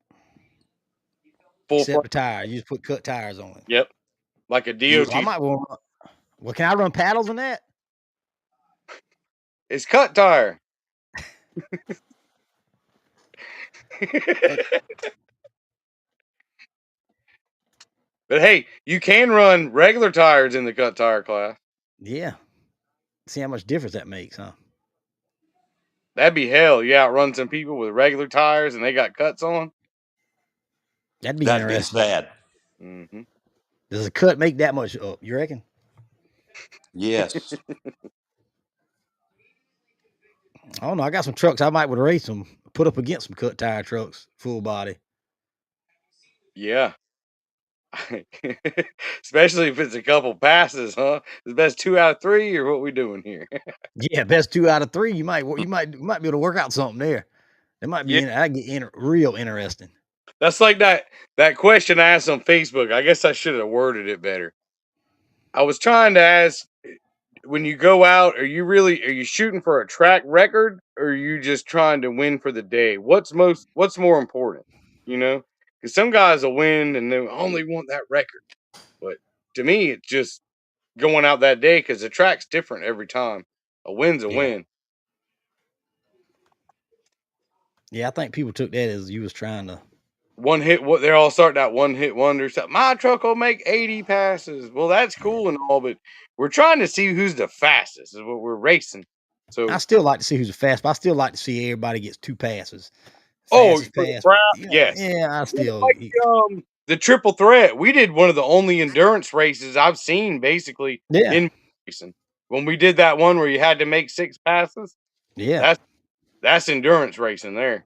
Full Except the tire. You just put cut tires on it. Yep. Like a You- DOT. Well, I might want. Well, can I run paddles in that? It's cut tire. But hey, you can run regular tires in the cut tire class. Yeah. See how much difference that makes, huh? That'd be hell. You outrun some people with regular tires and they got cuts on. That'd be That'd be interesting. sad. Mm-hmm. Does a cut make that much up? You reckon? Yes. I don't know. I got some trucks. I might would race them, put up against some cut tire trucks, full body. Yeah. Especially if it's a couple passes, huh? The best 2 out of 3, or what we doing here? Yeah, best 2 out of 3. You might be able to work out something there. That might be. Yeah. I get real interesting. That's like that question I asked on Facebook. I guess I should have worded it better. I was trying to ask, when you go out, are you shooting for a track record, or are you just trying to win for the day? What's more important? You know, because some guys will win and they only want that record. But to me, it's just going out that day because the track's different every time. A win's a win. Yeah, I think people took that as you was trying to. One hit, what they're all starting out one hit wonder. My truck will make 80 passes. Well, that's cool and all, but we're trying to see who's the fastest. Is what we're racing. So I still like to see who's the fast, but I still like to see everybody gets 2 passes. for the Pass. crowd, Yeah, yes. yeah, I still. Like the triple threat. We did one of the only endurance races I've seen, basically, Yeah. in racing. When we did that one where you had to make 6 passes, Yeah. that's endurance racing there.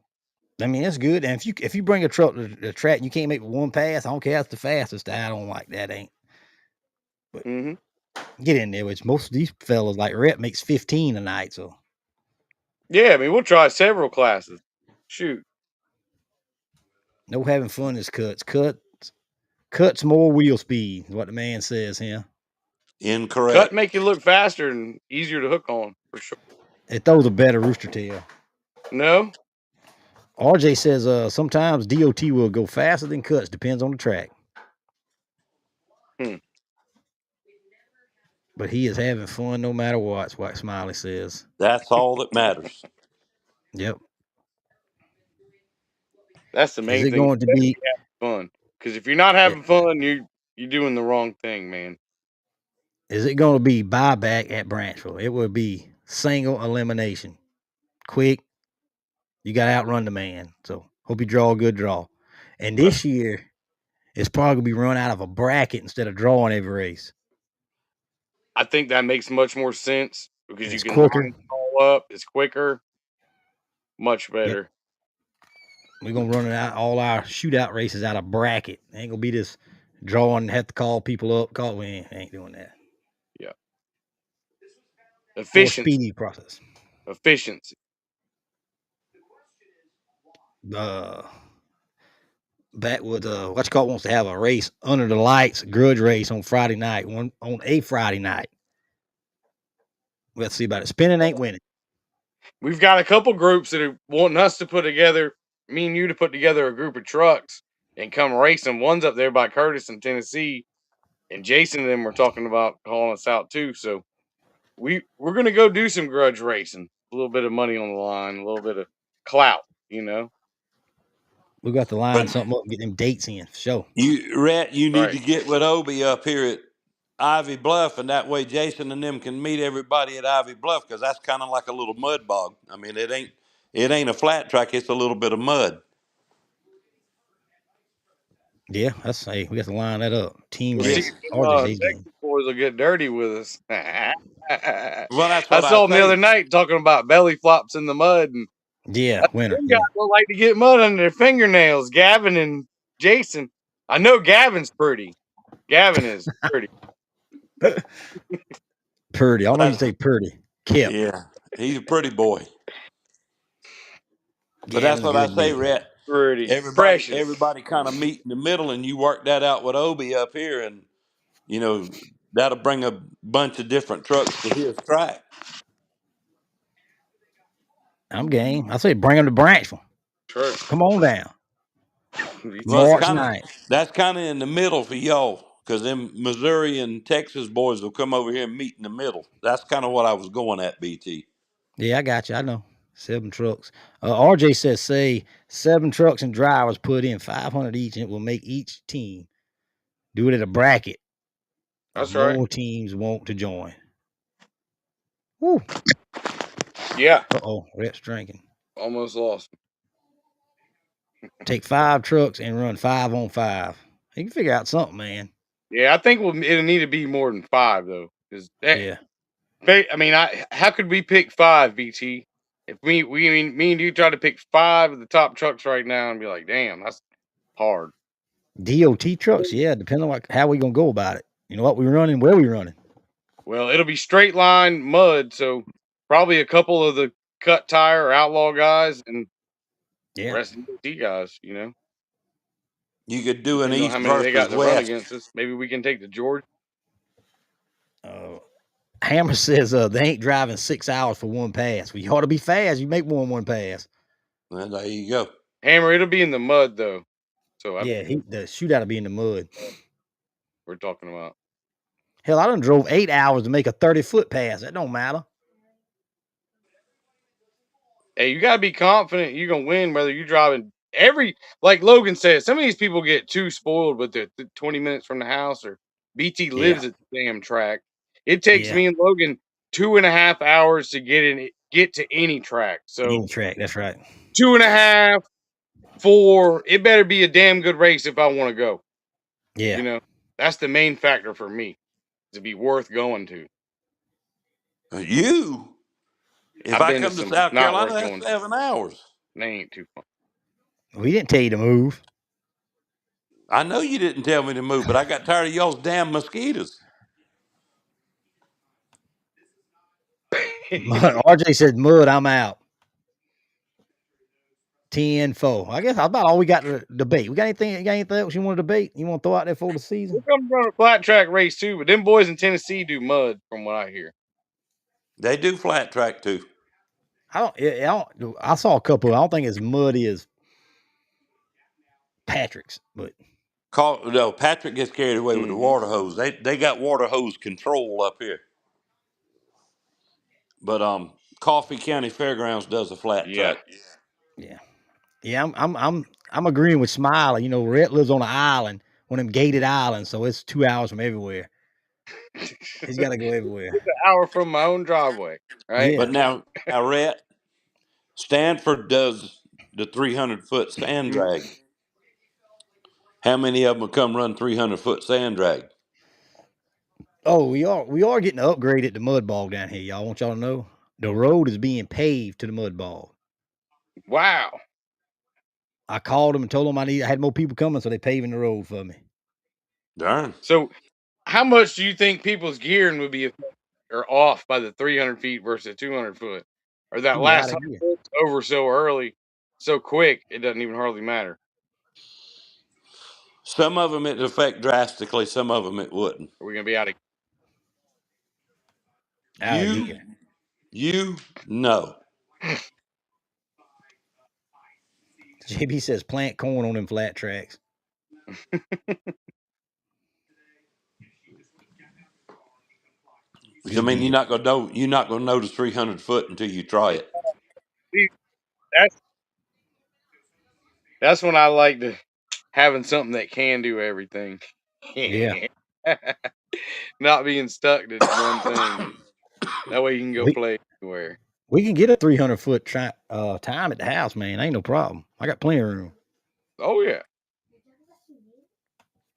I mean, it's good. And if you bring a truck to the track and you can't make 1 pass, I don't care if it's the fastest. I don't like that. Ain't. But get in there, which most of these fellas like Rhett makes 15 a night. So yeah, I mean, we'll try several classes. Shoot. no having fun is cuts more wheel speed is what the man says here. Incorrect. Cut make you look faster and easier to hook on, for sure. It throws a better rooster tail. No? RJ says sometimes DOT will go faster than cuts, depends on the track. But he is having fun no matter what, White Smiley says. That's all that matters. Yep. That's the main thing. Is it going to be fun? Because if you're not having fun, you're doing the wrong thing, man. Is it going to be buyback at Branchville? It will be single elimination. Quick. You got to outrun the man. So hope you draw a good draw. And this year, it's probably going to be run out of a bracket instead of drawing every race. I think that makes much more sense because you can quicker. line it all up. It's quicker. Much better. Yep. We're going to run it out, all our shootout races out of bracket. It ain't going to be this drawing, have to call people up. We ain't doing that. Yeah. Efficiency. More speedy process. Efficiency. Backwood, What's-Called wants to have a race under the lights, grudge race on Friday night, on a Friday night. Let's see about it. Spinning ain't winning. We've got a couple groups that are wanting us to put together, me and you to put together a group of trucks and come racing. One's up there by Curtis in Tennessee, and Jason and them were talking about calling us out too. So we're gonna go do some grudge racing. A little bit of money on the line, a little bit of clout, you know. We got to line something up and get them dates in for sure. Rhett, you need to get with Obi up here at Ivy Bluff, and that way Jason and them can meet everybody at Ivy Bluff, because that's kind of like a little mud bog. I mean, it ain't a flat track; it's a little bit of mud. Yeah, we got to line that up. Team race. Texas boys will get dirty with us. Well, that's I saw them the other night talking about belly flops in the mud, and winter. Guys don't like to get mud under their fingernails. Gavin and Jason. I know Gavin's pretty. Gavin is pretty. Purdy. I don't know you say Purdy. Kip. Yeah, he's a pretty boy. But that's what I say, Rhett. Pretty. Everybody kind of meet in the middle, and you work that out with Obi up here, and You know, that'll bring a bunch of different trucks to his track. I'm game. I say bring them to Branchville. True. Come on down. Well, March 9th. that's kind of in the middle for y'all, because them Missouri and Texas boys will come over here and meet in the middle. That's kind of what I was going at, BT. Yeah, I got you. I know. 7 trucks. RJ says, say 7 trucks and drivers put in 500 each, and it will make each team do it at a bracket. That's right. More teams want to join. Woo. Yeah. Uh-oh, Rhett's drinking. Almost lost. Take 5 trucks and run 5 on 5. You can figure out something, man. Yeah, I think it'll need to be more than 5 though, because Yeah. I mean, how could we pick 5, BT? If me and you try to pick 5 of the top trucks right now and be like, damn, that's hard. DOT trucks, yeah, depending on how we gonna go about it. You know what we running, where we running. Well, it'll be straight line mud, so probably a couple of the cut tire or outlaw guys and the Yeah. rest of the DOT guys, you know. You could do an Depends on east how many they got versus to run west. against us. Maybe we can take the Georgia. Hammer says they ain't driving 6 hours for one pass. Well, you ought to be fast. You make more than one pass. Well, there you go. Hammer, it'll be in the mud though. So Yeah, the shootout will be in the mud. we're talking about. Hell, I done drove 8 hours to make a 30-foot pass. That don't matter. Hey, you gotta be confident you're gonna win whether you're driving like Logan said, some of these people get too spoiled with the 20 minutes from the house, or BT lives at the damn track. It takes Yeah. me and Logan 2.5 hours to get to any track. So Any track, that's right. 2.5, 4. It better be a damn good race if I want to go. Yeah. You know, that's the main factor for me to be worth going to. You? If I've I been to come to some South not Carolina, worth that's going to. 7 hours. They ain't too fun. We didn't tell you to move. I know you didn't tell me to move, but I got tired of y'all's damn mosquitoes. RJ said, mud, I'm out. 10-4. I guess that's about all we got to debate. You got anything else you want to debate? You want to throw out there for the season? We're gonna run a flat track race too, but them boys in Tennessee do mud, from what I hear. They do flat track too. I saw a couple. I don't think it's muddy as Patrick's, but No, Patrick gets carried away with the Mhm. water hose. They got water hose control up here. But Coffee County Fairgrounds does a flat Yeah. track. yeah, I'm agreeing with Smiley. You know, Rhett lives on an island, one of them gated islands, so it's 2 hours from everywhere. He's got to go everywhere. It's an hour from my own driveway, right? Yeah. But now, Rhett, Stanford does the 300-foot sand drag. How many of them will come run 300-foot sand drag? Oh, we are getting upgraded to mud ball down here, y'all. I want y'all to know the road is being paved to the mud ball. Wow. I called them and told them I had more people coming, so they're paving the road for me. Darn. So, how much do you think people's gearing would be off by the 300 feet versus 200 foot, or that You can get last out of 100 here. foot over so early, so quick, it doesn't even hardly matter? Some of them it affect drastically. Some of them it wouldn't. Are we gonna be out of? You know. JB says plant corn on them flat tracks. I mean, you're not gonna know the 300 foot until you try it. That's when I like having something that can do everything. Yeah. Not being stuck to one thing. That way you can go play anywhere. We can get a 300-foot time at the house, man. Ain't no problem. I got plenty of room. Oh yeah.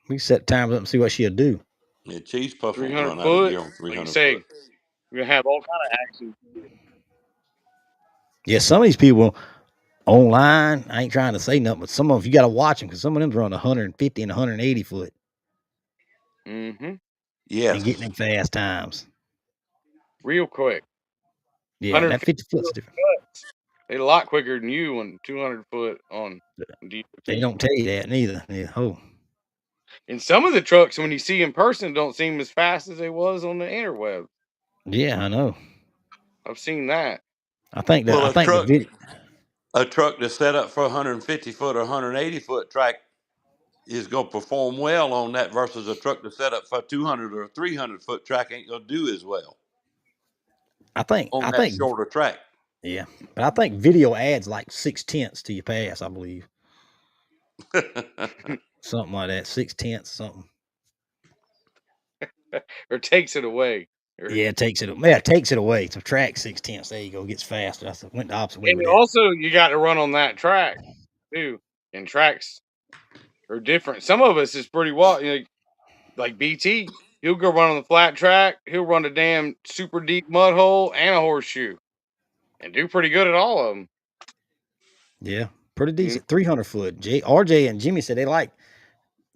We can set times up and see what she'll do. Yeah, Cheese Puff 300 foot. on 300 like you say, foot. we're gonna have all kind of action. Yeah, some of these people online, I ain't trying to say nothing, but some of them, you got to watch them because some of them run 150 and 180 foot. Mm-hmm. Yes. And getting them fast times. Real quick. Yeah, that 50 foot's different. They're a lot quicker than you on 200 foot on DOT. They don't tell you that neither. Yeah. Oh. And some of the trucks, when you see in person, don't seem as fast as they was on the interweb. Yeah, I know. I've seen that. I think Well, the video. a truck that's set up for a 150 foot or 180 foot track is going to perform well on that versus a truck that's set up for a 200 or a 300 foot track ain't going to do as well I on that think, shorter track. yeah, but I think video adds like 6/10 to your pass. I believe something like that, 6/10 something. Or takes it away. Yeah, it takes it away. So track 6/10. There you go, gets faster. Went the opposite way And with that. also, you got to run on that track too. And tracks are different. Some of us is pretty wild. You know, like BT, he'll go run on the flat track. He'll run a damn super deep mud hole and a horseshoe, and do pretty good at all of them. Yeah, pretty decent. 300 foot. RJ and Jimmy said they like.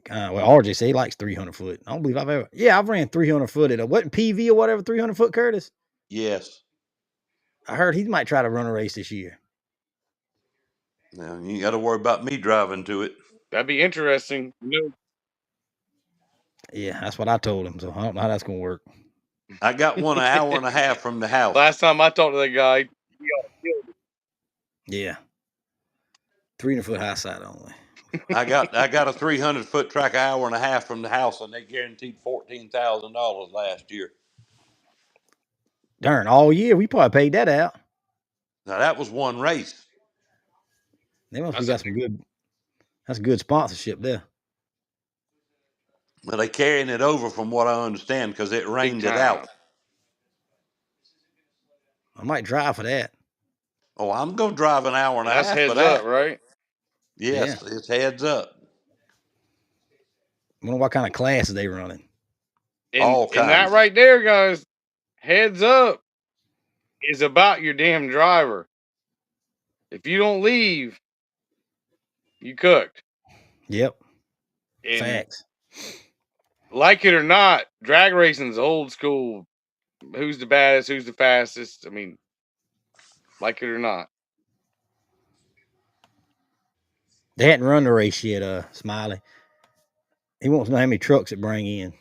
RJ said he likes 300 foot. I don't believe I've ever. Yeah, I've ran 300 foot at a what PV or whatever 300 foot Curtis. Yes. I heard he might try to run a race this year. Now you got to worry about me driving to it. That'd be interesting. You know, Yeah, that's what I told him. So I don't know how that's gonna work. I got one an hour and a half from the house. last time I talked to that guy, Yeah, 300 foot high side only. I got a 300 foot track, an hour and a half from the house, and they guaranteed $14,000 last year. Darn, all year we probably paid that out. Now that was one race. They must have got some good. That's good sponsorship there. But they carrying it over from what I understand because it rained it out. I might drive for that. Oh, I'm gonna drive an hour and a half that's heads for that. up, right? Yes, it's heads up. I wonder what kind of classes they running. All And that kinds. right there, guys, heads up, is about your damn driver. If you don't leave, you cooked. Yep. And facts. Like it or not, drag racing's old school. Who's the baddest? Who's the fastest? I mean, like it or not. They hadn't run the race yet, Smiley. He wants to know how many trucks it bring in.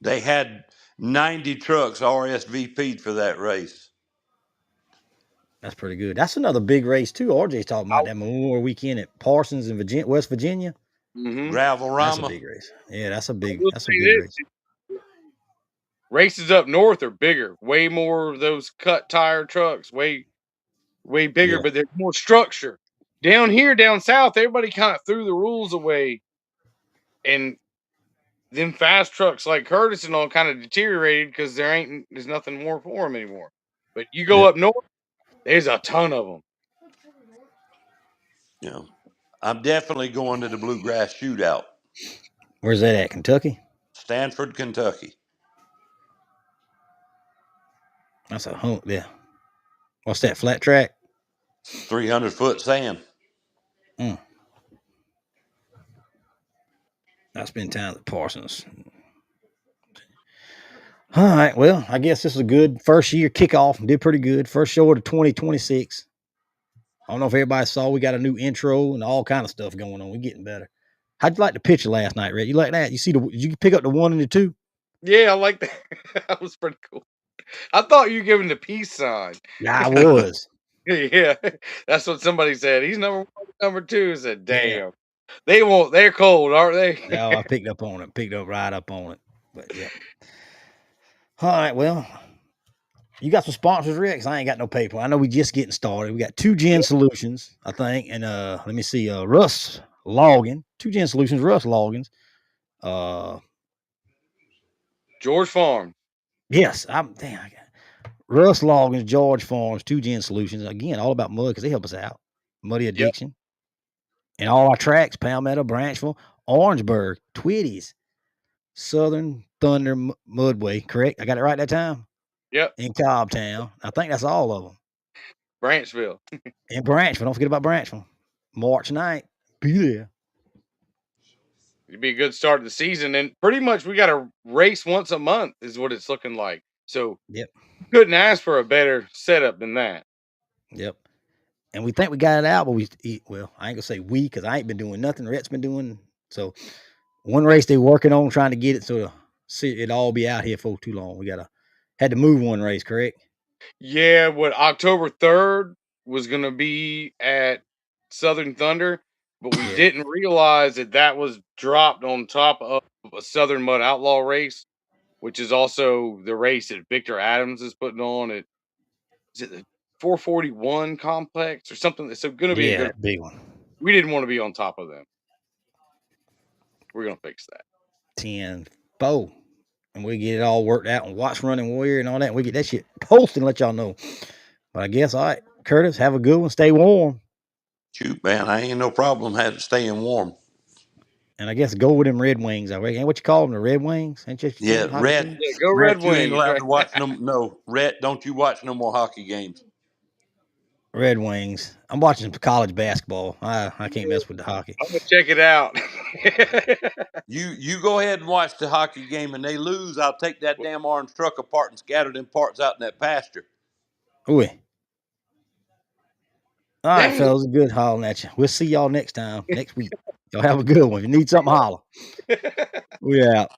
They had 90 trucks RSVP'd for that race. That's pretty good. That's another big race too. RJ's talking about that Memorial Weekend at Parsons in Virginia, West Virginia. Mm-hmm. Gravel-Rama. That's a big race. Yeah, that's a big race. Races up north are bigger. Way more of those cut tire trucks. Way bigger, but there's more structure. Down here, down south, everybody kind of threw the rules away, and them fast trucks like Curtis and all kind of deteriorated because there's nothing more for them anymore. But you go up north, there's a ton of them. You know, I'm definitely going to the Bluegrass Shootout. Where's that at? Kentucky? Stanford, Kentucky. That's a hump. Yeah. What's that? Flat track? 300 foot sand. I spent time at Parsons. All right. Well, I guess this is a good first year kickoff. Did pretty good. First show of the 2026. I don't know if everybody saw we got a new intro and all kind of stuff going on. We're getting better. How'd you like the picture last night, Red? You like that? Did you pick up the 1 and the 2? Yeah, I like that. That was pretty cool. I thought you were giving the peace sign. Yeah, I was. Yeah, that's what somebody said. He's number 1, number 2. I said, damn. Yeah. They're cold, aren't they? Yeah, I picked up on it. Picked up right up on it. But yeah. All right, well. You got some sponsors, Rick? 'Cause I ain't got no paper. I know we just getting started. We got 2Gen Solutions, I think. And let me see, Russ Logging. 2Gen Solutions, Russ Loggins. George Farm. Yes, Russ Loggins, George Farms, 2Gen Solutions. Again, all about mud because they help us out. Muddy Addiction. And all our tracks, Palmetto, Branchville, Orangeburg, Twitties, Southern Thunder Mudway. Correct? I got it right that time? Yep. In Cobbtown. I think that's all of them. Branchville. In Branchville. Don't forget about Branchville. March 9th. Be there. It'd be a good start of the season. And pretty much we got a race once a month is what it's looking like. So couldn't ask for a better setup than that. Yep. And we think we got it out, but I ain't gonna say we because I ain't been doing nothing. Rhett's been doing. So one race they working on trying to get it so it all be out here for too long. We had to move one race, correct? Yeah, what October 3rd was going to be at Southern Thunder, but we Yeah. didn't realize that was dropped on top of a Southern Mud Outlaw race, which is also the race that Victor Adams is putting on at, is it the 441 complex or something? It's going to be a Yeah, good. that big one. We didn't want to be on top of them. We're going to fix that. 10-4. And we get it all worked out and watch Running Warrior and all that. And we get that shit posted and let y'all know. But I guess, all right, Curtis, have a good one. Stay warm. Shoot, man, I ain't no problem staying warm. And I guess go with them Red Wings. I reckon. What you call them, the Red Wings? Ain't just Yeah, Red. Yeah, go Red You ain't Wings. allowed Right? to watch no, Red, don't you watch no more hockey games. Red Wings. I'm watching some college basketball. I can't mess with the hockey. I'm gonna check it out. You go ahead and watch the hockey game, and they lose, I'll take that damn orange truck apart and scatter them parts out in that pasture. Ooh. All right, Dang. fellas, good hollering at you. We'll see y'all next time, next week. Y'all have a good one. If you need something, holler. We out.